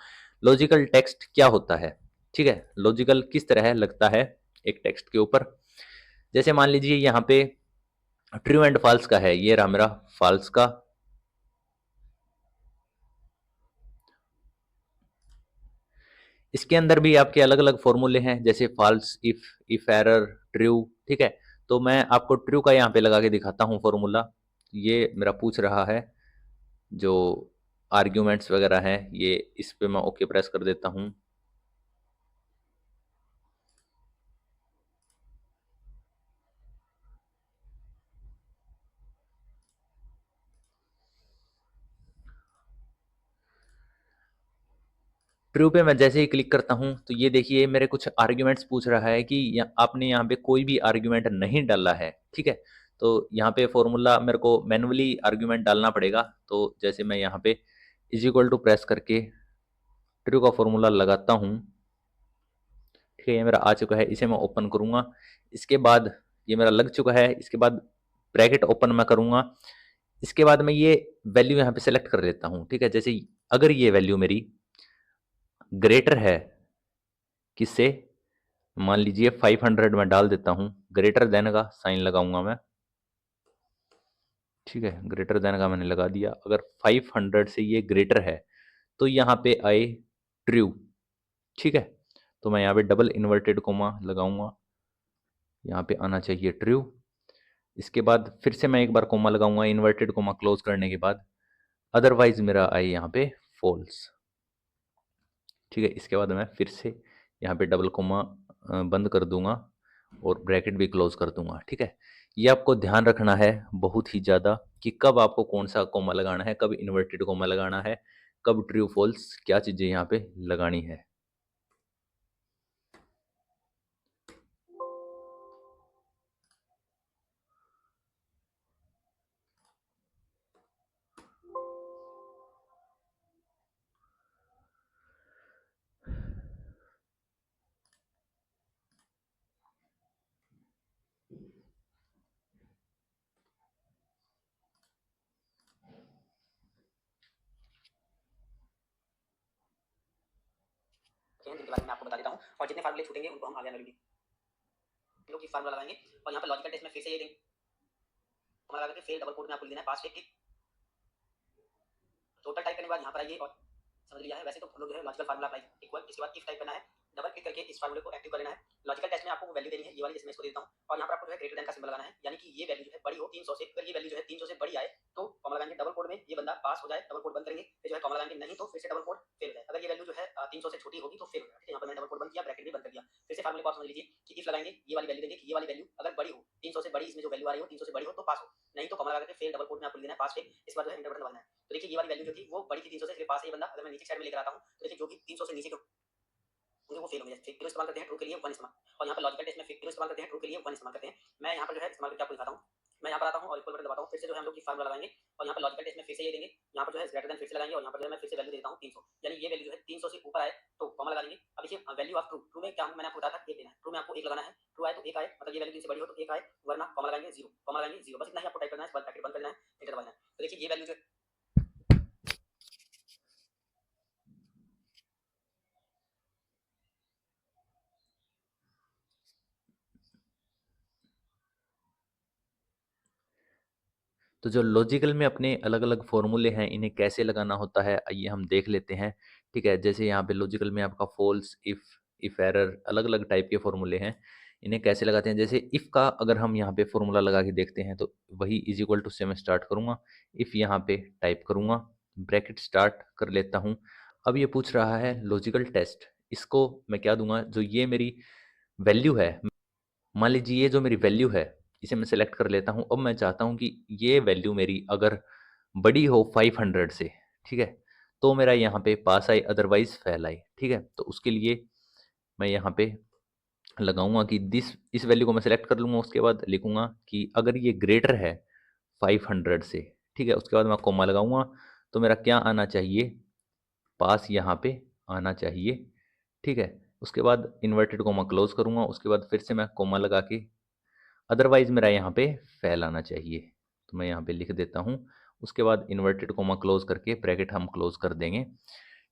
A: लॉजिकल टेक्स्ट क्या होता है। ठीक है, लॉजिकल किस तरह लगता है एक टेक्स्ट के ऊपर। जैसे मान लीजिए यहाँ पे ट्रू एंड फॉल्स का है, ये रहा मेरा फॉल्स का। इसके अंदर भी आपके अलग अलग फॉर्मूले हैं, जैसे फॉल्स, इफ एरर, ट्रू। ठीक है, तो मैं आपको ट्रू का यहाँ पे लगा के दिखाता हूँ फॉर्मूला। ये मेरा पूछ रहा है जो आर्ग्यूमेंट्स वगैरह हैं, ये इस पे मैं ओके प्रेस कर देता हूँ। ट्रू पे मैं जैसे ही क्लिक करता हूँ तो ये देखिए मेरे कुछ आर्ग्यूमेंट्स पूछ रहा है कि आपने यहाँ पे कोई भी आर्ग्यूमेंट नहीं डाला है। ठीक है, तो यहाँ पे फॉर्मूला मेरे को मैनुअली आर्ग्यूमेंट डालना पड़ेगा। तो जैसे मैं यहाँ पे इज इक्वल टू प्रेस करके ट्रू का फॉर्मूला लगाता हूँ, ठीक है, ये मेरा आ चुका है, इसे मैं ओपन करूँगा। इसके बाद ये मेरा लग चुका है, इसके बाद ब्रैकेट ओपन मैं करूँगा। इसके बाद मैं ये वैल्यू यहाँ पे सेलेक्ट कर लेता हूँ, ठीक है। जैसे अगर ये वैल्यू मेरी ग्रेटर है किससे, मान लीजिए 500 में डाल देता हूँ, ग्रेटर देन का साइन लगाऊंगा मैं, ठीक है, ग्रेटर देन का मैंने लगा दिया। अगर 500 से ये ग्रेटर है तो यहाँ पे आए ट्रू, ठीक है। तो मैं यहाँ पे डबल इन्वर्टेड कोमा लगाऊंगा, यहाँ पे आना चाहिए ट्रू। इसके बाद फिर से मैं एक बार कोमा लगाऊंगा इन्वर्टेड कोमा क्लोज करने के बाद, अदरवाइज मेरा आए यहाँ पे फॉल्स, ठीक है। इसके बाद मैं फिर से यहाँ पे डबल कोमा बंद कर दूंगा और ब्रैकेट भी क्लोज कर दूंगा, ठीक है। ये आपको ध्यान रखना है बहुत ही ज़्यादा कि कब आपको कौन सा कोमा लगाना है, कब इन्वर्टेड कोमा लगाना है, कब ट्रू फॉल्स, क्या चीज़ें यहाँ पे लगानी है।
B: जिनके बारे में आपको बता देता हूँ, और जितने फार्मूले छूटेंगे उनको हम आगे लगाएंगे। लोग की फार्मूला लगाएंगे और यहाँ पर लॉजिकल टेस्ट में फिर से ये देंगे, हमारा लगा के फेल डबल कोड में आपको लिख देना है पास टिक टोटल टाइप करने के बाद यहाँ पर आइए और समझ लिया है। वैसे तो हम लोग जो है लॉजिकल फार्मूला अप्लाई इक्वल, इसके बाद इफ टाइप करना है, डबल क्लिक करके इस फार्मूले को एक्टिव कर लेना है। लॉजिकल टेस्ट में आपको वो वैल्यू देनी है, ये वाली जिसमें इसको देता हूँ, और यहाँ पर आपको जो है ग्रेटर देन का सिंबल लगाना है, यानी कि ये वैल्यू जो है बड़ी हो 300 से। अगर ये वैल्यू जो है 300 से बड़ी आए तो फॉर्मूला लगाएंगे डबल कोड में, ये बंदा पास हो जाए, डबल कोड बंद करेंगे, फिर जो है फॉर्मूला लगाएंगे, नहीं तो फिर से डबल कोड फेल हो जाए। अगर ये वैल्यू जो है 300 से छोटी होगी तो फेल हो जाएगा, ठीक है। यहाँ पर मैंने डबल कोड बंद किया, ब्रैकेट भी बंद कर दिया। फिर से फार्मूले को आप समझ लीजिए कि इफ लगाएंगे, ये वाली वैल्यू देंगे कि ये वाली वैल्यू अगर बड़ी हो 300 से बड़ी, इसमें जो वैल्यू आ रही हो 300 से बड़ी हो तो पास हो, नहीं तो फॉर्मूला लगा के फेल डबल कोड में आपको लिख देना है पास फेल। इस बार जो है इंटर बटन दबाना है। तो देखिए ये वाली वैल्यू जो थी वो बड़ी थी 300 से, इसलिए पास है ये बंदा। अगर मैं नीचे साइड में लेकर आता हूँ तो देखिए जो भी 300 से नीचे क्यों वो फेल हो गया। फिर इस्तेमाल करते हैं ट्रू के लिए 1 इस्तेमाल, और यहाँ पर लॉजिकल टेस्ट में फिर इस्तेमाल करते हैं ट्रू के लिए 1 इस्तेमाल करते हैं। मैं यहाँ पर जो है इस्तेमाल करके आपको दिखाता हूँ। मैं यहाँ पर आता हूँ और इक्वल बटन दबाता हूँ, फिर से जो है हम लोग की फार्मूला लगाएंगे और यहाँ पर लॉजिकल टेस्ट में फिर से ये देंगे, यहाँ पर जो है ग्रेटर देन फिर से लगाएंगे और यहाँ पर जो है मैं फिर से वैल्यू देता हूँ 300, यानी ये वैल्यू जो है 300 से ऊपर आए तो फॉर्मूला लगा लेंगे। अब देखिए वैल्यू ऑफ ट्रू, ट्रू में क्या मैंने आपको बताया था 1 देना है, ट्रू में आपको 1 लगाना है, ट्रू आए तो 1 आए, मतलब ये वैल्यू 3 से बड़ी हो तो 1 आए, वरना फॉर्मूला लगाएंगे 0, फॉर्मूला लगाएंगे 0, बस इतना ही आपको टाइप करना है। इसके बाद ब्रैकेट बंद करना है, एंटर दबाना है। तो देखिए ये वैल्यू जो
A: तो जो लॉजिकल में अपने अलग-अलग फ़ॉर्मूले हैं, इन्हें कैसे लगाना होता है, आइए हम देख लेते हैं, ठीक है। जैसे यहाँ पे लॉजिकल में आपका फ़ॉल्स, इफ़ एरर, अलग-अलग टाइप के फ़ॉर्मूले हैं, इन्हें कैसे लगाते हैं। जैसे इफ़ का अगर हम यहाँ पे फ़ॉर्मूला लगा के देखते हैं, तो वही इज़ इक्वल टू से मैं स्टार्ट करूँगा, इफ़ यहाँ पे टाइप करूँगा, ब्रैकेट स्टार्ट कर लेता हूँ। अब ये पूछ रहा है लॉजिकल टेस्ट, इसको मैं क्या दूँगा, जो ये मेरी वैल्यू है, मान लीजिए ये जो मेरी वैल्यू है, इसे मैं सेलेक्ट कर लेता हूँ। अब मैं चाहता हूँ कि ये वैल्यू मेरी अगर बड़ी हो 500 से, ठीक है, तो मेरा यहाँ पे पास आए, अदरवाइज फेल आए, ठीक है। तो उसके लिए मैं यहाँ पे लगाऊंगा कि दिस, इस वैल्यू को मैं सेलेक्ट कर लूँगा। उसके बाद लिखूंगा कि अगर ये ग्रेटर है 500 से, ठीक है, उसके बाद मैं कॉमा लगाऊंगा। तो मेरा क्या आना चाहिए, पास यहाँ पे आना चाहिए, ठीक है। उसके बाद इन्वर्टेड कोमा क्लोज करूंगा, उसके बाद फिर से मैं कोमा लगा के, अदरवाइज मेरा यहाँ पे फेल आना चाहिए, तो मैं यहाँ पे लिख देता हूँ। उसके बाद इन्वर्टेड कोमा क्लोज करके ब्रैकेट हम क्लोज कर देंगे।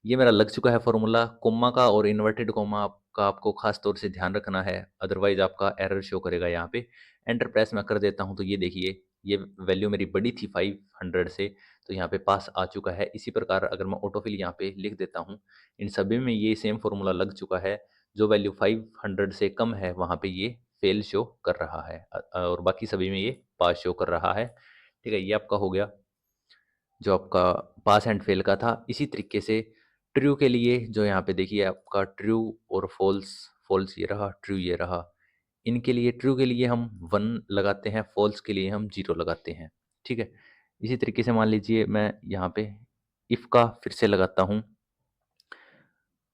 A: ये मेरा लग चुका है फॉर्मूला। कोमा का और इन्वर्टेड कोमा का आपको खास तौर से ध्यान रखना है, अदरवाइज आपका एरर शो करेगा यहाँ पे। एंटर प्रेस मैं कर देता हूँ, तो ये देखिए ये वैल्यू मेरी बड़ी थी 500 से, तो यहाँ पे पास आ चुका है। इसी प्रकार अगर मैं ऑटोफिल यहाँ पे लिख देता हूँ, इन सभी में ये सेम फॉर्मूला लग चुका है। जो वैल्यू 500 से कम है वहाँ पे ये फेल शो कर रहा है, और बाकी सभी में ये पास शो कर रहा है, ठीक है। ये आपका हो गया जो आपका पास एंड फेल का था। इसी तरीके से ट्रू के लिए जो यहाँ पे देखिए आपका ट्रू और फॉल्स, फॉल्स ये रहा, ट्रू ये रहा। इनके लिए ट्रू के लिए हम 1 लगाते हैं, फॉल्स के लिए हम 0 लगाते हैं, ठीक है। इसी तरीके से मान लीजिए मैं यहाँ पे इफ़ का फिर से लगाता हूँ,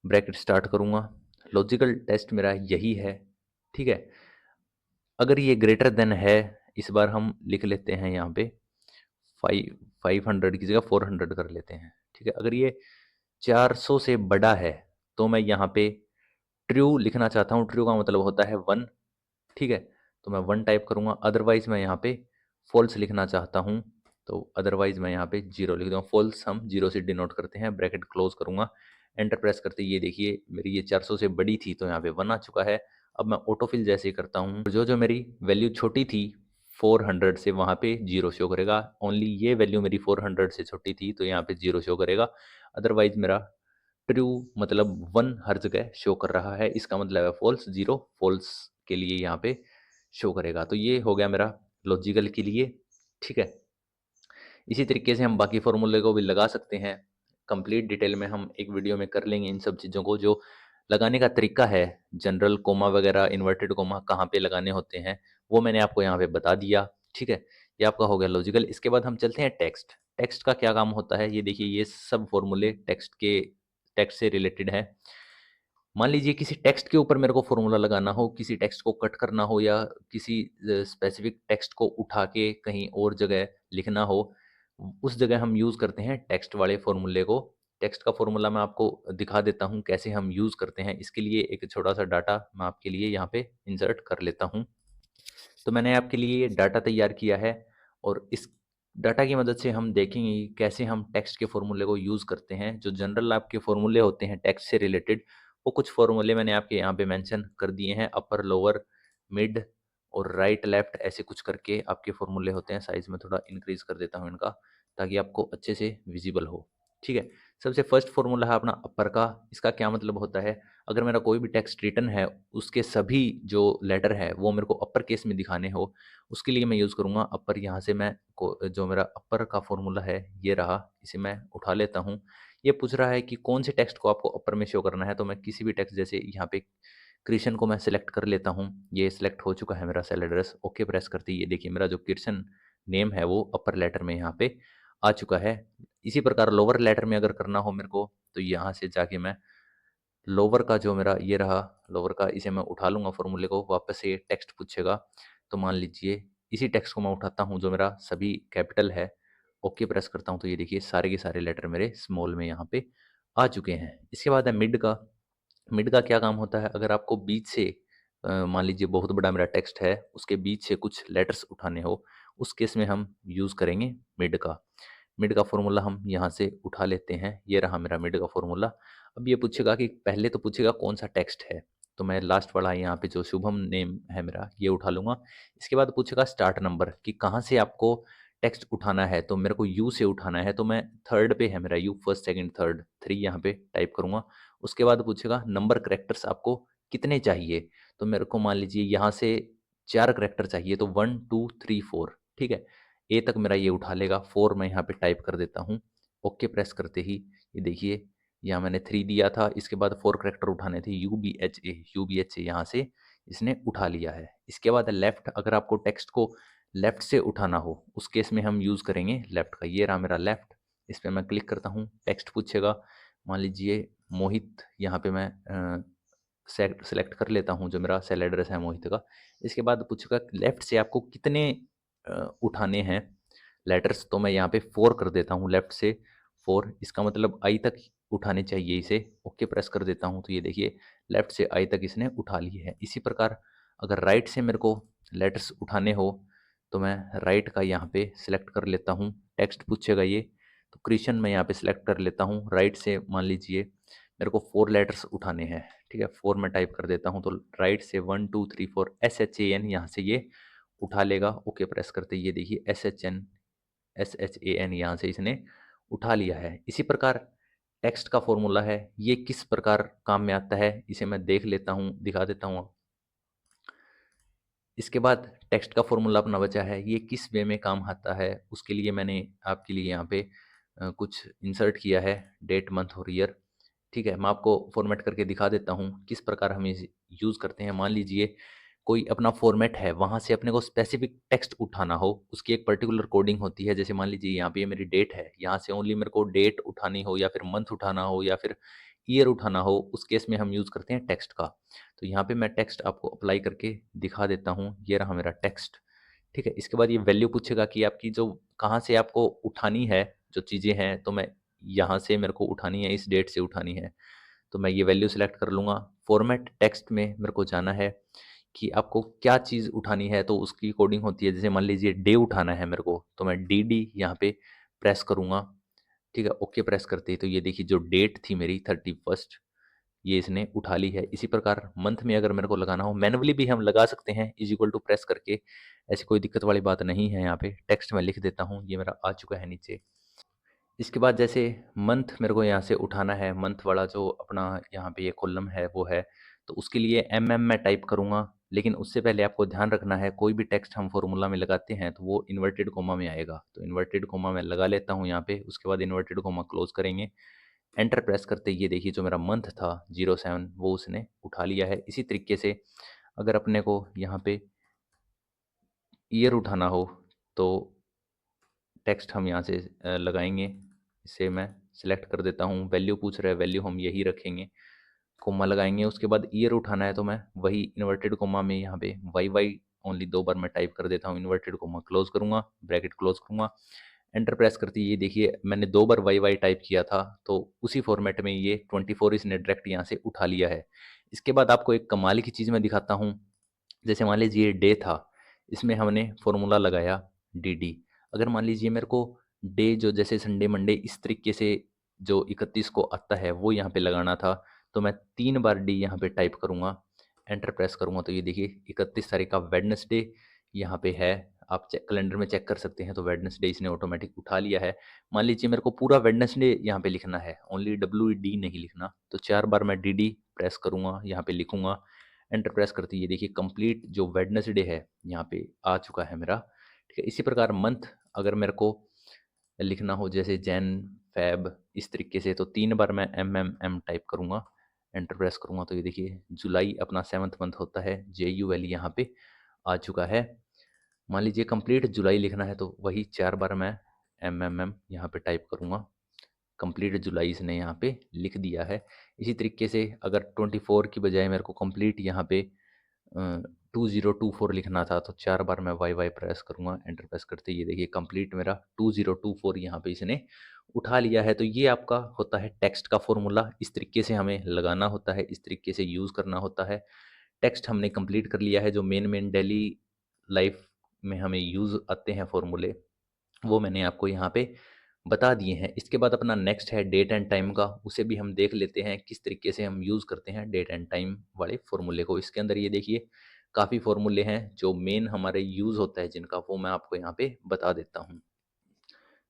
A: ब्रैकेट स्टार्ट करूँगा, लॉजिकल टेस्ट मेरा यही है, ठीक है। अगर ये ग्रेटर देन है इस बार हम लिख लेते हैं यहाँ पे 500 की जगह 400 कर लेते हैं। ठीक है, अगर ये 400 से बड़ा है तो मैं यहाँ पे ट्रू लिखना चाहता हूँ। ट्रू का मतलब होता है 1। ठीक है, तो मैं 1 टाइप करूँगा। अदरवाइज़ मैं यहाँ पे फ़ॉल्स लिखना चाहता हूँ, तो अदरवाइज़ मैं यहाँ पे 0 लिख दूँगा। फ़ॉल्स हम 0 से डिनोट करते हैं। ब्रैकेट क्लोज़ करूँगा, एंटर प्रेस करते ही ये देखिए मेरी ये 400 से बड़ी थी तो यहाँ पे 1 आ चुका है। अब मैं ऑटोफिल जैसे ही करता हूँ, जो मेरी वैल्यू छोटी थी 400 से, वहाँ पे 0 शो करेगा। ओनली ये वैल्यू मेरी 400 से छोटी थी तो यहाँ पे 0 शो करेगा। अदरवाइज़ मेरा ट्रू मतलब 1 हर जगह शो कर रहा है। इसका मतलब है फ़ॉल्स 0 फ़ॉल्स के लिए यहाँ पे शो करेगा। तो ये हो गया मेरा लॉजिकल के लिए। ठीक है, इसी तरीके से हम बाकी फ़ॉर्मूले को भी लगा सकते हैं। कंप्लीट डिटेल में हम एक वीडियो में कर लेंगे इन सब चीज़ों को। जो लगाने का तरीका है, जनरल कोमा वगैरह, इन्वर्टेड कोमा कहाँ पे लगाने होते हैं, वो मैंने आपको यहाँ पे बता दिया। ठीक है, ये आपका हो गया लॉजिकल। इसके बाद हम चलते हैं टेक्स्ट। टेक्स्ट का क्या काम होता है, ये देखिए ये सब फ़ॉर्मूले टेक्स्ट से रिलेटेड है। मान लीजिए किसी टेक्स्ट के ऊपर मेरे को फॉर्मूला लगाना हो, किसी टेक्स्ट को कट करना हो, या किसी स्पेसिफिक टेक्स्ट को उठा के कहीं और जगह लिखना हो, उस जगह हम यूज़ करते हैं टेक्स्ट वाले फॉर्मूले को। टेक्स्ट का फॉर्मूला मैं आपको दिखा देता हूँ कैसे हम यूज़ करते हैं। इसके लिए एक छोटा-सा डाटा मैं आपके लिए यहाँ पे इंसर्ट कर लेता हूँ। तो मैंने आपके लिए ये डाटा तैयार किया है और इस डाटा की मदद से हम देखेंगे कि कैसे हम टेक्स्ट के फॉर्मूले को यूज़ करते हैं। जो जनरल आपके फॉर्मूले होते हैं टेक्स्ट से रिलेटेड, वो कुछ फॉर्मूले मैंने आपके यहाँ पे मेंशन कर दिए हैं। अपर, लोअर, मिड और राइट, लेफ्ट ऐसे कुछ करके आपके फॉर्मूले होते हैं। साइज़ में थोड़ा इंक्रीज़ कर देता हूँ इनका, ताकि आपको अच्छे से विज़िबल हो। ठीक है, सबसे फर्स्ट फॉर्मूला है अपना अपर का। इसका क्या मतलब होता है, अगर मेरा कोई भी टेक्स्ट रिटन है, उसके सभी जो लेटर है वो मेरे को अपर केस में दिखाने हो, उसके लिए मैं यूज़ करूँगा अपर। यहाँ से मैं को जो मेरा अपर का फ़ॉर्मूला है ये रहा, इसे मैं उठा लेता हूँ। ये पूछ रहा है कि कौन से टेक्स्ट को आपको अपर में शो करना है, तो मैं किसी भी टेक्स्ट, जैसे यहाँ पे कृष्ण को मैं सिलेक्ट कर लेता हूँ। ये सिलेक्ट हो चुका है मेरा सेल एड्रेस। ओके प्रेस करते ही ये देखिए मेरा जो कृष्ण नेम है वो अपर लेटर में यहाँ पे आ चुका है। इसी प्रकार लोअर लेटर में अगर करना हो मेरे को, तो यहाँ से जाके मैं लोअर का जो मेरा ये रहा, लोअर का इसे मैं उठा लूँगा फ़ॉर्मूले को। वापस से ये टेक्स्ट पूछेगा, तो मान लीजिए इसी टेक्स्ट को मैं उठाता हूँ जो मेरा सभी कैपिटल है। ओके प्रेस करता हूँ तो ये देखिए सारे के सारे लेटर मेरे स्मॉल में यहाँ पे आ चुके हैं। इसके बाद है मिड का। मिड का क्या काम होता है, अगर आपको बीच से मान लीजिए बहुत बड़ा मेरा टेक्स्ट है, उसके बीच से कुछ लेटर्स उठाने हो, उस केस में हम यूज़ करेंगे मिड का। मिड का फ़ॉर्मूला हम यहाँ से उठा लेते हैं। ये रहा मेरा मिड का फ़ॉर्मूला। अब ये पूछेगा कि पहले तो पूछेगा कौन-सा टेक्स्ट है, तो मैं लास्ट वाला यहाँ पे जो शुभम नेम है मेरा, ये उठा लूँगा। इसके बाद पूछेगा स्टार्ट नंबर, कि कहाँ से आपको टेक्स्ट उठाना है, तो मेरे को यू से उठाना है, तो मैं थर्ड पे है मेरा यू, फर्स्ट, सेकंड, थर्ड, 3 यहाँ पे टाइप करूँगा। उसके बाद पूछेगा नंबर कैरेक्टर्स आपको कितने चाहिए, तो मेरे को मान लीजिए यहाँ से 4 कैरेक्टर चाहिए, तो 1, 2, 3, 4। ठीक है, ए तक मेरा ये उठा लेगा। 4 मैं यहाँ पे टाइप कर देता हूँ। ओके प्रेस करते ही ये देखिए यहाँ मैंने 3 दिया था, इसके बाद 4 कैरेक्टर उठाने थे, यू बी एच ए यहाँ से इसने उठा लिया है। इसके बाद लेफ्ट, अगर आपको टेक्स्ट को लेफ्ट से उठाना हो, उस केस में हम यूज़ करेंगे लेफ्ट का। ये रहा मेरा लेफ्ट, इस पे मैं क्लिक करता हूँ, टेक्स्ट पूछेगा। मान लीजिए मोहित, यहाँ पे मैं सेलेक्ट कर लेता हूँ जो मेरा सेल एड्रेस है मोहित का। इसके बाद पूछेगा लेफ्ट से आपको कितने उठाने हैं लेटर्स, तो मैं यहाँ पे 4 कर देता हूँ लेफ्ट से। 4 इसका मतलब आई तक उठाने चाहिए इसे। ओके प्रेस कर देता हूँ तो ये देखिए लेफ्ट से आई तक इसने उठा लिए है। इसी प्रकार अगर राइट से मेरे को लेटर्स उठाने हो, तो मैं राइट का यहाँ पे सिलेक्ट कर लेता हूँ। टेक्स्ट पूछेगा ये, तो क्रिश्चियन मैं यहाँ पे सिलेक्ट कर लेता हूँ। राइट से मान लीजिए मेरे को 4 लेटर्स उठाने हैं। ठीक है, 4 मैं टाइप कर देता हूँ, तो राइट से 1, 2, 3, 4 SHAN यहाँ से ये उठा लेगा। ओके प्रेस करते ही ये देखिए SHAN यहाँ से इसने उठा लिया है। इसी प्रकार टेक्स्ट का फॉर्मूला है, ये किस प्रकार काम में आता है इसे मैं देख लेता हूँ, दिखा देता हूँ। इसके बाद टेक्स्ट का फॉर्मूला अपना बचा है, ये किस वे में काम आता है, उसके लिए मैंने आपके लिए यहाँ पे कुछ इंसर्ट किया है, डेट, मंथ और ईयर। ठीक है, मैं आपको फॉर्मेट करके दिखा देता हूँ किस प्रकार हम इसे यूज़ करते हैं। मान लीजिए कोई अपना फॉर्मेट है, वहाँ से अपने को स्पेसिफिक टेक्स्ट उठाना हो, उसकी एक पर्टिकुलर कोडिंग होती है। जैसे मान लीजिए यहाँ पे ये मेरी डेट है, यहाँ से ओनली मेरे को डेट उठानी हो, या फिर मंथ उठाना हो, या फिर ईयर उठाना हो, उस केस में हम यूज़ करते हैं टेक्स्ट का। तो यहाँ पे मैं टेक्स्ट आपको अप्लाई करके दिखा देता हूँ। ये रहा मेरा टेक्स्ट। ठीक है, इसके बाद ये वैल्यू पूछेगा कि आपकी जो कहाँ से आपको उठानी है जो चीज़ें हैं, तो मैं यहाँ से मेरे को उठानी है, इस डेट से उठानी है, तो मैं ये वैल्यू सेलेक्ट कर लूँगा। फॉर्मेट टेक्स्ट में मेरे को जाना है कि आपको क्या चीज़ उठानी है, तो उसकी कोडिंग होती है। जैसे मान लीजिए डे उठाना है मेरे को, तो मैं डी यहाँ पे प्रेस करूँगा। ठीक है, ओके प्रेस करते ही तो ये देखिए जो डेट थी मेरी 31st, ये इसने उठा ली है। इसी प्रकार मंथ में अगर मेरे को लगाना हो, मैनुअली भी हम लगा सकते हैं इज इक्वल टू प्रेस करके, ऐसी कोई दिक्कत वाली बात नहीं है। यहाँ पे टेक्स्ट में लिख देता हूँ, ये मेरा आ चुका है नीचे। इसके बाद जैसे मंथ मेरे को यहाँ से उठाना है, मंथ वाला जो अपना यहाँ पे ये कॉलम है वो है, तो उसके लिए मैं टाइप करूँगा। लेकिन उससे पहले आपको ध्यान रखना है, कोई भी टेक्स्ट हम फॉर्मूला में लगाते हैं तो वो इन्वर्टेड कोमा में आएगा। तो इन्वर्टेड कोमा मैं लगा लेता हूँ यहाँ पे, उसके बाद इन्वर्टेड कोमा क्लोज करेंगे। एंटर प्रेस करते ही ये देखिए जो मेरा मंथ था 07, वो उसने उठा लिया है। इसी तरीके से अगर अपने को यहाँ पे ईयर उठाना हो, तो टेक्स्ट हम यहाँ से लगाएंगे। इसे मैं सिलेक्ट कर देता हूँ। वैल्यू पूछ रहा है, वैल्यू हम यही रखेंगे, कोमा लगाएंगे। उसके बाद ईयर उठाना है तो मैं वही इन्वर्टेड कोमा में यहाँ पे वाई ओनली 2 बार मैं टाइप कर देता हूँ, इन्वर्टेड कोमा क्लोज करूँगा, ब्रैकेट क्लोज करूँगा। एंटर प्रेस करती ये देखिए मैंने 2 बार वाई टाइप किया था, तो उसी फॉर्मेट में ये 24 इसने डायरेक्ट यहाँ से उठा लिया है। इसके बाद आपको एक कमाल की चीज़ मैं दिखाता हूँ। जैसे मान लीजिए डे था, इसमें हमने फॉर्मूला लगाया डी। अगर मान लीजिए मेरे को डे जो जैसे संडे मंडे इस तरीके से जो 31 को आता है वो यहाँ पे लगाना था, तो मैं 3 बार डी यहाँ पे टाइप करूँगा, एंटर प्रेस करूँगा, तो ये देखिए 31 तारीख का वेडनेसडे यहाँ पे है। आप चेक कैलेंडर में चेक कर सकते हैं, तो वेडनेसडे इसने ऑटोमेटिक उठा लिया है। मान लीजिए मेरे को पूरा वेडनेसडे यहाँ पे लिखना है, ओनली WD नहीं लिखना, तो 4 बार मैं डी प्रेस करूँगा, यहाँ पे लिखूँगा, एंटर प्रेस करते ही ये देखिए कंप्लीट जो वेडनेसडे है यहाँ पे आ चुका है मेरा। ठीक है, इसी प्रकार मंथ अगर मेरे को लिखना हो जैसे जैन फैब इस तरीके से, तो 3 बार मैं एम टाइप करूँगा, एंटर प्रेस करूँगा, तो ये देखिए जुलाई अपना 7th मंथ होता है, JUL यहाँ पे आ चुका है। मान लीजिए कंप्लीट जुलाई लिखना है तो वही 4 बार मैं यहाँ पे टाइप करूँगा, कंप्लीट जुलाई इसने यहाँ पे लिख दिया है। इसी तरीके से अगर 24 की बजाय मेरे को कंप्लीट यहाँ पे 2024 लिखना था, तो 4 बार मैं वाई प्रेस करूँगा, एंटर प्रेस करते ही ये देखिए कंप्लीट मेरा 2024 यहाँ पे इसने उठा लिया है। तो ये आपका होता है टेक्स्ट का फॉर्मूला, इस तरीके से हमें लगाना होता है, इस तरीके से यूज़ करना होता है। टेक्स्ट हमने कंप्लीट कर लिया है, जो मेन डेली लाइफ में हमें यूज़ आते हैं फॉर्मूले, वो मैंने आपको यहाँ पे बता दिए हैं। इसके बाद अपना नेक्स्ट है डेट एंड टाइम का, उसे भी हम देख लेते हैं किस तरीके से हम यूज़ करते हैं डेट एंड टाइम वाले फॉर्मूले को। इसके अंदर ये देखिए काफ़ी फॉर्मूले हैं जो मेन हमारे यूज़ होता है जिनका, वो मैं आपको यहाँ पे बता देता हूँ।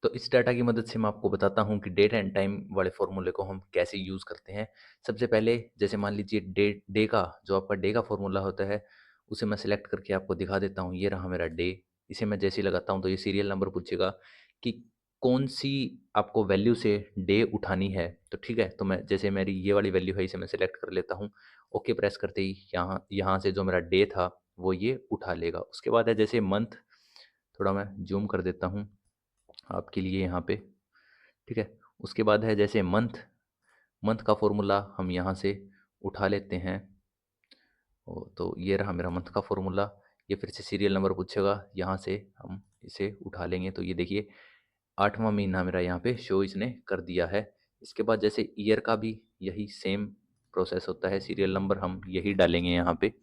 A: तो इस डाटा की मदद से मैं आपको बताता हूँ कि डेट एंड टाइम वाले फॉर्मूले को हम कैसे यूज़ करते हैं। सबसे पहले जैसे मान लीजिए डे का जो आपका डे का फॉर्मूला होता है, उसे मैं सिलेक्ट करके आपको दिखा देता हूँ। ये रहा मेरा डे, इसे मैं जैसे ही लगाता हूँ तो ये सीरियल नंबर पूछेगा कि कौन सी आपको वैल्यू से डे उठानी है। तो ठीक है, तो मैं जैसे मेरी ये वाली वैल्यू है इसे मैं सिलेक्ट कर लेता हूँ। ओके प्रेस करते ही यहाँ यहाँ से जो मेरा डे था वो ये उठा लेगा। उसके बाद है जैसे मंथ, थोड़ा मैं जूम कर देता हूँ आपके लिए यहाँ पे। ठीक है, उसके बाद है जैसे मंथ, मंथ का फॉर्मूला हम यहाँ से उठा लेते हैं। तो ये रहा मेरा मंथ का फॉर्मूला। ये फिर से सीरियल नंबर पूछेगा, यहाँ से हम इसे उठा लेंगे, तो ये देखिए 8वां महीना मेरा यहाँ पे शो इसने कर दिया है। इसके बाद जैसे ईयर का भी यही सेम प्रोसेस होता है, सीरियल नंबर हम यही डालेंगे यहाँ पे।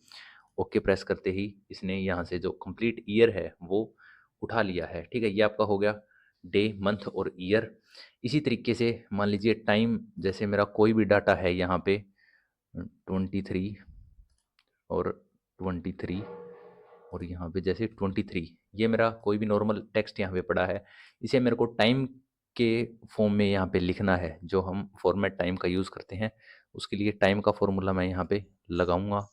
A: ओके प्रेस करते ही इसने यहाँ से जो कंप्लीट ईयर है वो उठा लिया है। ठीक है, ये आपका हो गया डे, मंथ और ईयर। इसी तरीके से मान लीजिए टाइम, जैसे मेरा कोई भी डाटा है यहाँ पे 23 और 23 और यहाँ पे जैसे 23, ये मेरा कोई भी नॉर्मल टेक्स्ट यहाँ पे पड़ा है, इसे मेरे को टाइम के फॉर्म में यहाँ पे लिखना है, जो हम फॉर्मेट टाइम का यूज़ करते हैं। उसके लिए टाइम का फॉर्मूला मैं यहाँ पे लगाऊंगा।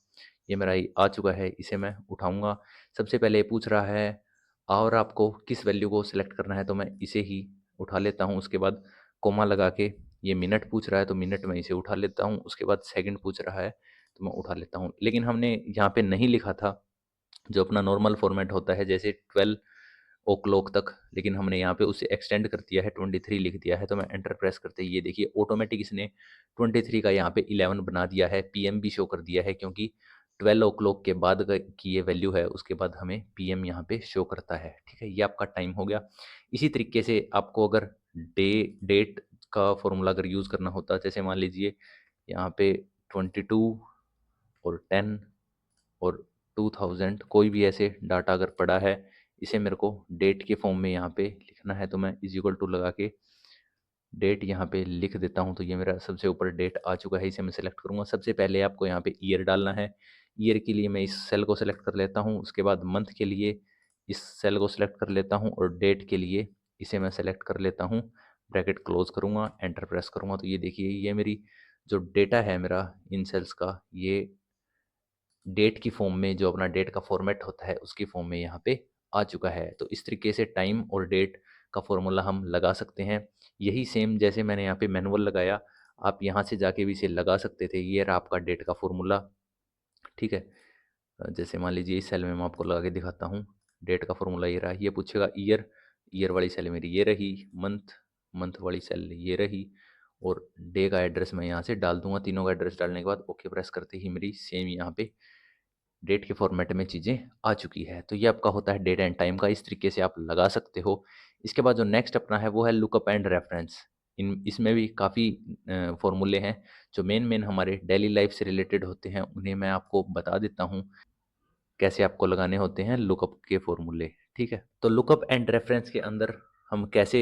A: ये मेरा ये आ चुका है, इसे मैं उठाऊंगा। सबसे पहले ये पूछ रहा है और आपको किस वैल्यू को सिलेक्ट करना है, तो मैं इसे ही उठा लेता हूँ। उसके बाद कोमा लगा के ये मिनट पूछ रहा है, तो मिनट में इसे उठा लेता हूँ। उसके बाद सेकंड पूछ रहा है, तो मैं उठा लेता हूँ। लेकिन हमने यहाँ पे नहीं लिखा था जो अपना नॉर्मल फॉर्मेट होता है जैसे 12 ओ क्लॉक तक, लेकिन हमने यहाँ पे उसे एक्सटेंड कर दिया है, 23 लिख दिया है। तो मैं एंटर प्रेस करते ही ये देखिए ऑटोमेटिक इसने 23 का यहाँ पे 11 बना दिया है, PM भी शो कर दिया है, क्योंकि 12 ओ क्लॉक के बाद की ये वैल्यू है, उसके बाद हमें पीएम यहाँ पे शो करता है। ठीक है, ये आपका टाइम हो गया। इसी तरीके से आपको अगर डेट का फॉर्मूला अगर यूज़ करना होता, जैसे मान लीजिए यहाँ पे 22 और 10 और 2000 कोई भी ऐसे डाटा अगर पड़ा है, इसे मेरे को डेट के फॉर्म में यहाँ पे लिखना है, तो मैं इज इक्वल टू लगा के डेट यहाँ पे लिख देता हूँ। तो ये मेरा सबसे ऊपर डेट आ चुका है, इसे मैं सेलेक्ट करूँगा। सबसे पहले आपको यहाँ पे ईयर डालना है। ईयर के लिए मैं इस सेल को सेलेक्ट कर लेता हूँ, उसके बाद मंथ के लिए इस सेल को सेलेक्ट कर लेता हूँ, और डेट के लिए इसे मैं सेलेक्ट कर लेता हूँ। ब्रैकेट क्लोज करूँगा, एंटर प्रेस करूँगा, तो ये देखिए ये मेरी जो डेटा है मेरा इन सेल्स का, ये डेट की फॉर्म में, जो अपना डेट का फॉर्मेट होता है उसकी फॉर्म में यहाँ पे आ चुका है। तो इस तरीके से टाइम और डेट का फॉर्मूला हम लगा सकते हैं। यही सेम जैसे मैंने यहाँ पे मैनुअल लगाया, आप यहाँ से जाके भी इसे लगा सकते थे। ये रहा आपका डेट का फॉर्मूला। ठीक है, जैसे मान लीजिए इस सेल में मैं आपको लगा के दिखाता हूँ। डेट का फॉर्मूला ये रहा। ये पूछेगा ईयर, ईयर वाली सेल मेरी ये रही, मंथ, मंथ वाली सेल ये रही, और डे का एड्रेस मैं यहाँ से डाल दूंगा। तीनों का एड्रेस डालने के बाद ओके प्रेस करते ही मेरी सेम यहाँ पे डेट के फॉर्मेट में चीज़ें आ चुकी है। तो ये आपका होता है डेट एंड टाइम का, इस तरीके से आप लगा सकते हो। इसके बाद जो नेक्स्ट अपना है वो है लुकअप एंड रेफरेंस। इन इसमें भी काफ़ी फॉर्मूले हैं जो मेन मेन हमारे डेली लाइफ से रिलेटेड होते हैं, उन्हें मैं आपको बता देता हूँ कैसे आपको लगाने होते हैं लुकअप के फॉर्मूले। ठीक है, तो लुकअप एंड रेफरेंस के अंदर हम कैसे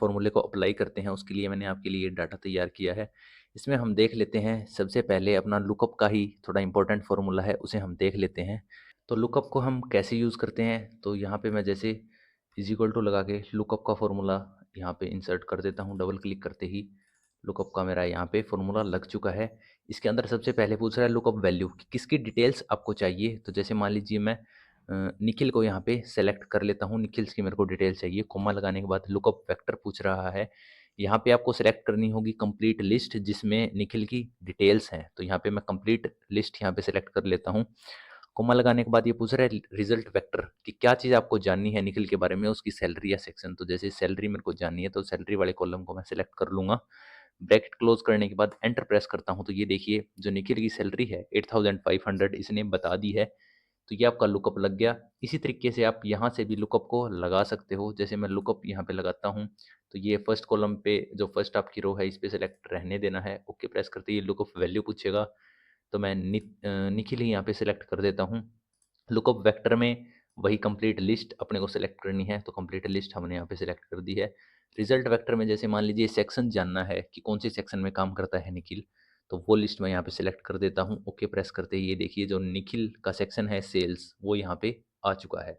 A: फॉर्मूले को अप्लाई करते हैं, उसके लिए मैंने आपके लिए डाटा तैयार किया है। इसमें हम देख लेते हैं, सबसे पहले अपना लुकअप का ही थोड़ा इंपॉर्टेंट फॉर्मूला है, उसे हम देख लेते हैं। तो लुकअप को हम कैसे यूज़ करते हैं, तो यहाँ पे मैं जैसे इज इक्वल टू लगा के लुकअप का फॉर्मूला यहाँ पे इंसर्ट कर देता हूँ। डबल क्लिक करते ही लुकअप का मेरा यहाँ पे फॉर्मूला लग चुका है। इसके अंदर सबसे पहले पूछ रहा है लुकअप वैल्यू, किसकी डिटेल्स आपको चाहिए। तो जैसे मान लीजिए मैं निखिल को यहाँ पे सेलेक्ट कर लेता हूँ, निखिल की मेरे को डिटेल चाहिए। कोमा लगाने के बाद लुकअप वेक्टर पूछ रहा है। यहाँ पे आपको सेलेक्ट करनी होगी कंप्लीट लिस्ट जिसमें निखिल की डिटेल्स हैं। तो यहाँ पे मैं कंप्लीट लिस्ट यहाँ पे सेलेक्ट कर लेता हूँ। कोमा लगाने के बाद ये पूछ रहा है रिजल्ट वेक्टर कि क्या चीज़ आपको जाननी है निखिल के बारे में, उसकी सैलरी या सेक्शन। तो जैसे सैलरी मेरे को जाननी है, तो सैलरी वाले कॉलम को मैं सेलेक्ट कर लूँगा। ब्रैकेट क्लोज करने के बाद एंटर प्रेस करता हूँ, तो ये देखिए जो निखिल की सैलरी है 8500 इसने बता दी है। तो ये आपका लुकअप लग गया। इसी तरीके से आप यहाँ से भी लुकअप को लगा सकते हो। जैसे मैं लुकअप यहाँ पे लगाता हूँ, तो ये फर्स्ट कॉलम पे जो फर्स्ट आपकी रो है इस पे सेलेक्ट रहने देना है। ओके प्रेस करते ही लुकअप वैल्यू पूछेगा, तो मैं निखिल ही यहाँ पे सेलेक्ट कर देता हूँ। लुकअप वेक्टर में वही कंप्लीट लिस्ट अपने को सेलेक्ट करनी है, तो कंप्लीट लिस्ट हमने यहाँ पे सेलेक्ट कर दी है। रिजल्ट वेक्टर में जैसे मान लीजिए सेक्शन जानना है कि कौन से सेक्शन में काम करता है निखिल, तो वो लिस्ट मैं यहाँ पे सेलेक्ट कर देता हूँ। ओके प्रेस करते ही ये देखिए जो निखिल का सेक्शन है सेल्स, वो यहाँ पे आ चुका है।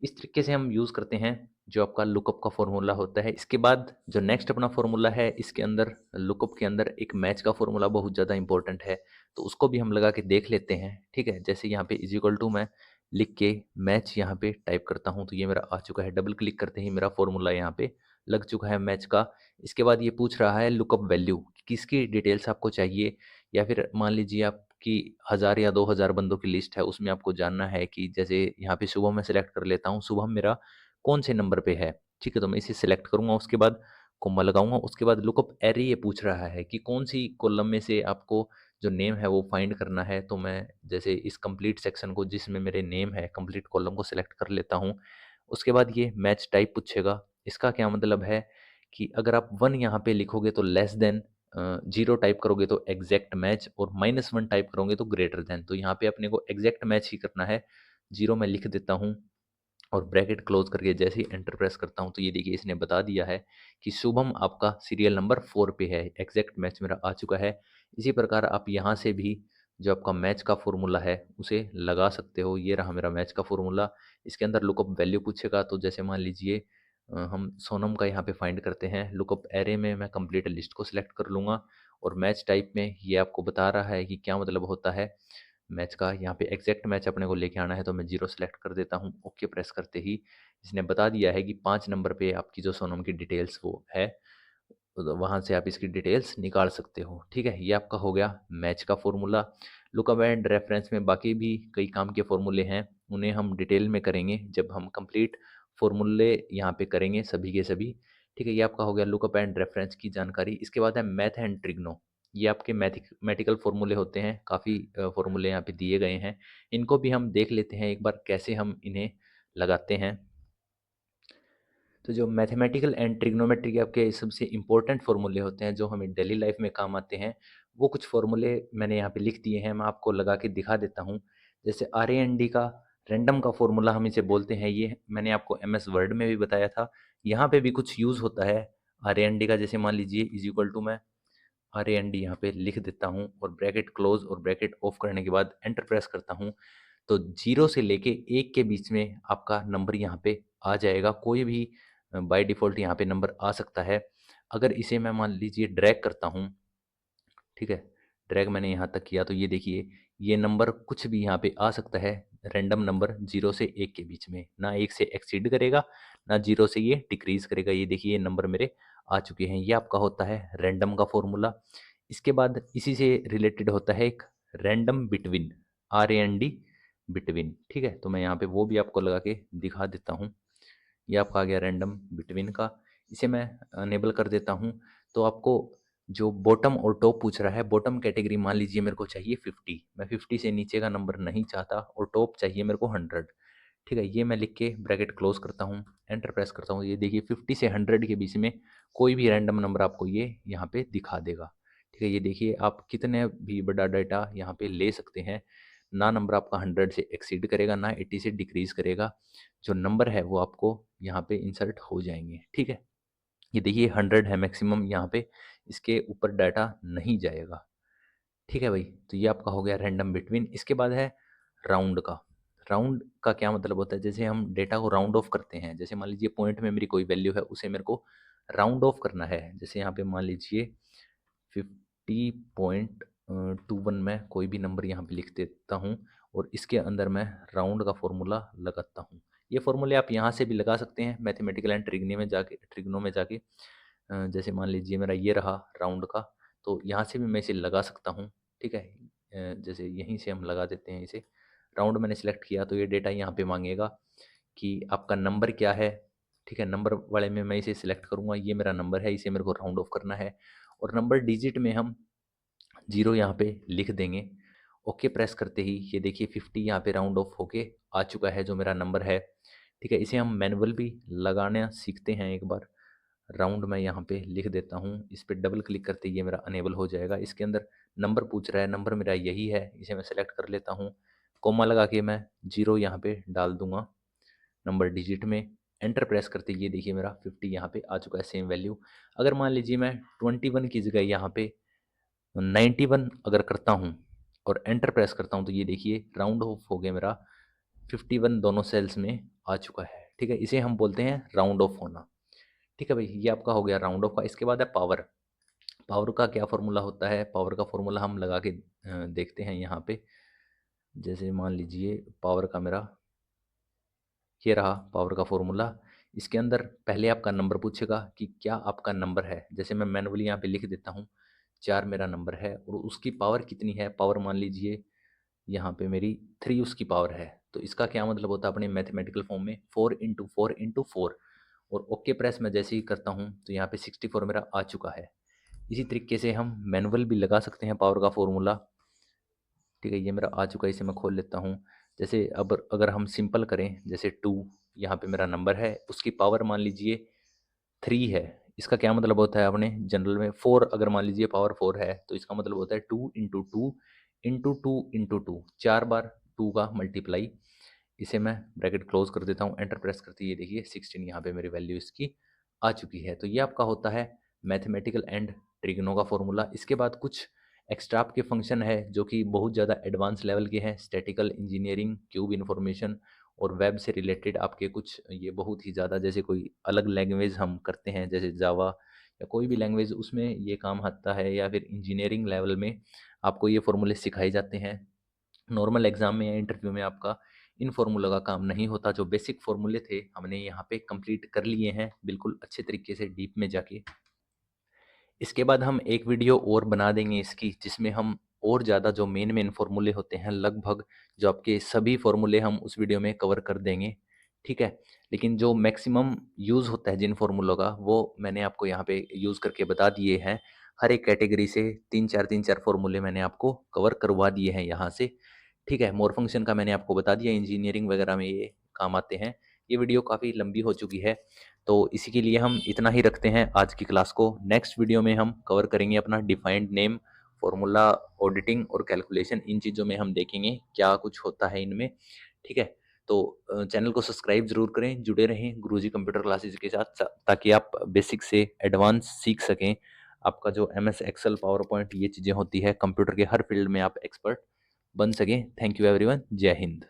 A: इस तरीके से हम यूज़ करते हैं जो आपका लुकअप का फॉर्मूला होता है। इसके बाद जो नेक्स्ट अपना फॉर्मूला है, इसके अंदर लुकअप के अंदर एक मैच का फॉर्मूला बहुत ज़्यादा इंपॉर्टेंट है, तो उसको भी हम लगा के देख लेते हैं। ठीक है, जैसे यहाँ पे इज इक्वल टू मैं लिख के मैच यहाँ पे टाइप करता हूँ, तो ये मेरा आ चुका है। डबल क्लिक करते ही मेरा फॉर्मूला यहाँ पे लग चुका है मैच का। इसके बाद ये पूछ रहा है लुकअप वैल्यू, किसकी डिटेल्स आपको चाहिए, या फिर मान लीजिए आपकी 1000 या 2000 बंदों की लिस्ट है, उसमें आपको जानना है कि जैसे यहाँ पे शुभम मैं सेलेक्ट कर लेता हूँ, शुभम मेरा कौन से नंबर पे है। ठीक है, तो मैं इसे सेलेक्ट करूँगा, उसके बाद कोमा लगाऊंगा। उसके बाद लुकअप एरे ये पूछ रहा है कि कौन सी कॉलम में से आपको जो नेम है वो फाइंड करना है। तो मैं जैसे इस कंप्लीट सेक्शन को जिसमें मेरे नेम है कंप्लीट कॉलम को सेलेक्ट कर लेता हूँ। उसके बाद ये मैच टाइप पूछेगा। इसका क्या मतलब है कि अगर आप 1 यहाँ पे लिखोगे तो लेस देन, 0 टाइप करोगे तो एग्जैक्ट मैच, और -1 टाइप करोगे तो ग्रेटर देन। तो यहाँ पे अपने को एग्जैक्ट मैच ही करना है। 0 मैं लिख देता हूँ, और ब्रैकेट क्लोज करके जैसे ही एंटर प्रेस करता हूँ, तो ये देखिए इसने बता दिया है कि शुभम आपका सीरियल नंबर 4 पे है। एग्जैक्ट मैच मेरा आ चुका है। इसी प्रकार आप यहाँ से भी जो आपका मैच का फॉर्मूला है उसे लगा सकते हो। ये रहा मेरा मैच का फॉर्मूला। इसके अंदर लुकअप वैल्यू पूछेगा, तो जैसे मान लीजिए हम सोनम का यहाँ पे फाइंड करते हैं। लुकअप एरे में मैं कंप्लीट लिस्ट को सिलेक्ट कर लूँगा, और मैच टाइप में ये आपको बता रहा है कि क्या मतलब होता है मैच का। यहाँ पे एग्जैक्ट मैच अपने को लेके आना है, तो मैं 0 सेलेक्ट कर देता हूँ। ओके प्रेस करते ही इसने बता दिया है कि 5 नंबर पे आपकी जो सोनम की डिटेल्स वो है, तो वहाँ से आप इसकी डिटेल्स निकाल सकते हो। ठीक है, ये आपका हो गया मैच का फॉर्मूला। लुकअप एंड रेफरेंस में बाकी भी कई काम के फॉर्मूले हैं, उन्हें हम डिटेल में करेंगे जब हम कंप्लीट फॉर्मूले यहाँ पे करेंगे सभी के सभी। ठीक है, ये आपका हो गया लुकअप एंड रेफरेंस की जानकारी। इसके बाद है मैथ एंड ट्रिग्नो। ये आपके मैथमेटिकल फ़ॉर्मूले होते हैं, काफ़ी फ़ॉर्मूले यहाँ पे दिए गए हैं। इनको भी हम देख लेते हैं एक बार कैसे हम इन्हें लगाते हैं। तो जो मैथमेटिकल एंड ट्रिग्नोमेट्री के आपके सबसे इम्पोर्टेंट फ़ॉर्मूले होते हैं, जो हमें डेली लाइफ में काम आते हैं, वो कुछ फ़ॉर्मूले मैंने यहाँ पे लिख दिए हैं, मैं आपको लगा के दिखा देता हूँ। जैसे आर-ए-एन-डी का रैंडम का फ़ॉर्मूला हम इसे बोलते हैं, ये मैंने आपको एमएस वर्ड में भी बताया था। यहाँ पे भी कुछ यूज़ होता है आर-ए-एन-डी का, जैसे मान लीजिए इज़ इक्वल टू मैं आर-ए-एन-डी यहाँ पे लिख देता हूँ और ब्रैकेट क्लोज़ और ब्रैकेट ऑफ करने के बाद एंटर प्रेस करता हूँ, तो 0 से लेके 1 के बीच में आपका नंबर यहाँ पे आ जाएगा। कोई भी बाय डिफ़ॉल्ट यहाँ पे नंबर आ सकता है। अगर इसे मैं मान लीजिए ड्रैग करता हूँ, ठीक है? ड्रैग मैंने यहाँ तक किया तो ये देखिए, ये नंबर कुछ भी यहाँ पे आ सकता है, रैंडम नंबर 0 से 1 के बीच में। ना 1 से एक्सीड करेगा, ना 0 से ये डिक्रीज़ करेगा। ये देखिए, ये नंबर मेरे आ चुके हैं। ये आपका होता है रैंडम का फ़ॉर्मूला। इसके बाद इसी से रिलेटेड होता है एक रैंडम बिटवीन, आर-ए-एन-डी बिटवीन, ठीक है? तो मैं यहाँ पे वो भी आपको लगा के दिखा देता हूँ। ये आपका आ गया रैंडम बिटवीन का। इसे मैं अनेबल कर देता हूँ, तो आपको जो बॉटम और टॉप पूछ रहा है, बॉटम कैटेगरी मान लीजिए मेरे को चाहिए 50, मैं 50 से नीचे का नंबर नहीं चाहता और टॉप चाहिए मेरे को 100, ठीक है? ये मैं लिख के ब्रैकेट क्लोज़ करता हूँ, एंटर प्रेस करता हूँ। ये देखिए 50 से 100 के बीच में कोई भी रैंडम नंबर आपको ये यहाँ पे दिखा देगा, ठीक है? ये देखिए, आप कितने भी बड़ा डाटा यहाँ पे ले सकते हैं, ना नंबर आपका 100 से एक्सीड करेगा, ना 80 से डिक्रीज़ करेगा। जो नंबर है वो आपको यहाँ पे इंसर्ट हो जाएँगे, ठीक है? ये देखिए 100 है मैक्सिमम यहाँ पे, इसके ऊपर डाटा नहीं जाएगा, ठीक है भाई? तो ये आपका हो गया रैंडम बिटवीन। इसके बाद है राउंड का। राउंड का क्या मतलब होता है? जैसे हम डेटा को राउंड ऑफ करते हैं, जैसे मान लीजिए पॉइंट में मेरी कोई वैल्यू है, उसे मेरे को राउंड ऑफ करना है। जैसे यहाँ पे मान लीजिए 50.21 मैं कोई भी नंबर यहाँ पे लिख देता हूँ और इसके अंदर मैं राउंड का फ़ॉर्मूला लगाता हूँ। ये फ़ॉर्मूले आप यहाँ से भी लगा सकते हैं मैथमेटिकल एंड ट्रिग्नो में जाके। जैसे मान लीजिए मेरा ये रहा राउंड का, तो यहाँ से भी मैं इसे लगा सकता हूँ, ठीक है? जैसे यहीं से हम लगा देते हैं इसे। राउंड मैंने सेलेक्ट किया तो ये डेटा यहाँ पे माँगेगा कि आपका नंबर क्या है, ठीक है? नंबर वाले में मैं इसे सिलेक्ट करूँगा, ये मेरा नंबर है, इसे मेरे को राउंड ऑफ करना है और नंबर डिजिट में हम 0 यहाँ पे लिख देंगे। ओके प्रेस करते ही ये देखिए 50 यहाँ पे राउंड ऑफ होके आ चुका है जो मेरा नंबर है, ठीक है? इसे हम मैनुअल भी लगाना सीखते हैं एक बार। राउंड मैं यहाँ पे लिख देता हूँ, इस पे डबल क्लिक करते ही ये मेरा अनेबल हो जाएगा। इसके अंदर नंबर पूछ रहा है, नंबर मेरा यही है, इसे मैं सेलेक्ट कर लेता हूँ। कॉमा लगा के मैं 0 यहाँ पे डाल दूँगा नंबर डिजिट में। एंटर प्रेस करते ही ये देखिए मेरा 50 यहाँ पे आ चुका है सेम वैल्यू। अगर मान लीजिए मैं 21 की जगह यहाँ पे 91 अगर करता हूँ और एंटर प्रेस करता हूँ, तो ये देखिए राउंड ऑफ हो गया मेरा, 51 दोनों सेल्स में आ चुका है, ठीक है? इसे हम बोलते हैं राउंड ऑफ होना, ठीक है भाई? ये आपका हो गया राउंड ऑफ का। इसके बाद है पावर। पावर का क्या फ़ॉर्मूला होता है? पावर का फ़ॉर्मूला हम लगा के देखते हैं यहाँ पे। जैसे मान लीजिए पावर का मेरा ये रहा पावर का फ़ॉर्मूला। इसके अंदर पहले आपका नंबर पूछेगा कि क्या आपका नंबर है। जैसे मैं मैनुअली यहाँ पे लिख देता हूँ, 4 मेरा नंबर है और उसकी पावर कितनी है? पावर मान लीजिए यहाँ पे मेरी 3 उसकी पावर है। तो इसका क्या मतलब होता है अपने मैथमेटिकल फॉर्म में? 4 इंटू 4 इंटू 4। और ओके प्रेस मैं जैसे ही करता हूँ तो यहाँ पे 64 मेरा आ चुका है। इसी तरीके से हम मैनुअल भी लगा सकते हैं पावर का फ़ॉर्मूला, ठीक है? ये मेरा आ चुका है, इसे मैं खोल लेता हूँ। जैसे अब अगर हम सिंपल करें, जैसे 2 यहाँ पे मेरा नंबर है, उसकी पावर मान लीजिए 3 है। इसका क्या मतलब होता है अपने जनरल में? 4 अगर मान लीजिए पावर 4 है, तो इसका मतलब होता है 2 इंटू 2 इंटू 2 इंटू 2, 4 बार 2 का मल्टीप्लाई। इसे मैं ब्रैकेट क्लोज़ कर देता हूँ, एंटर प्रेस करते ही ये देखिए 16 यहाँ पे मेरी वैल्यू इसकी आ चुकी है। तो ये आपका होता है मैथमेटिकल एंड ट्रिग्नो का फ़ॉर्मूला। इसके बाद कुछ एक्स्ट्रा आपके फंक्शन है जो कि बहुत ज़्यादा एडवांस लेवल के हैं। स्टैटिकल इंजीनियरिंग, क्यूब इन्फॉर्मेशन और वेब से रिलेटेड आपके कुछ ये बहुत ही ज़्यादा, जैसे कोई अलग लैंग्वेज हम करते हैं जैसे जावा या कोई भी लैंग्वेज, उसमें ये काम आता है, या फिर इंजीनियरिंग लेवल में आपको ये फ़ॉर्मूले सिखाए जाते हैं। नॉर्मल एग्ज़ाम में या इंटरव्यू में आपका इन फ़ॉर्मूलों का काम नहीं होता। जो बेसिक फ़ॉर्मूले थे हमने यहाँ पे कंप्लीट कर लिए हैं बिल्कुल अच्छे तरीके से डीप में जाके। इसके बाद हम एक वीडियो और बना देंगे इसकी, जिसमें हम और ज़्यादा जो मेन मेन फ़ॉर्मूले होते हैं, लगभग जो आपके सभी फ़ॉर्मूले हम उस वीडियो में कवर कर देंगे, ठीक है? लेकिन जो मैक्सिमम यूज़ होता है जिन फ़ॉर्मूलों का, वो मैंने आपको यहाँ पे यूज़ करके बता दिए हैं। हर एक कैटेगरी से 3-4 फॉर्मूले मैंने आपको कवर करवा दिए हैं यहाँ से, ठीक है। मोर फंक्शन का मैंने आपको बता दिया, इंजीनियरिंग वगैरह में ये काम आते हैं। ये वीडियो काफ़ी लंबी हो चुकी है, तो इसी के लिए हम इतना ही रखते हैं आज की क्लास को। नेक्स्ट वीडियो में हम कवर करेंगे अपना डिफाइंड नेम, फॉर्मूला, ऑडिटिंग और कैलकुलेशन। इन चीज़ों में हम देखेंगे क्या कुछ होता है इनमें, ठीक है। तो चैनल को सब्सक्राइब ज़रूर करें, जुड़े रहें गुरुजी कंप्यूटर क्लासेस के साथ, ताकि आप बेसिक से एडवांस सीख सकें। आपका जो एमएस एक्सेल, पावर पॉइंट, ये चीज़ें होती है, कंप्यूटर के हर फील्ड में आप एक्सपर्ट बन सकें। Thank you everyone. जय हिंद।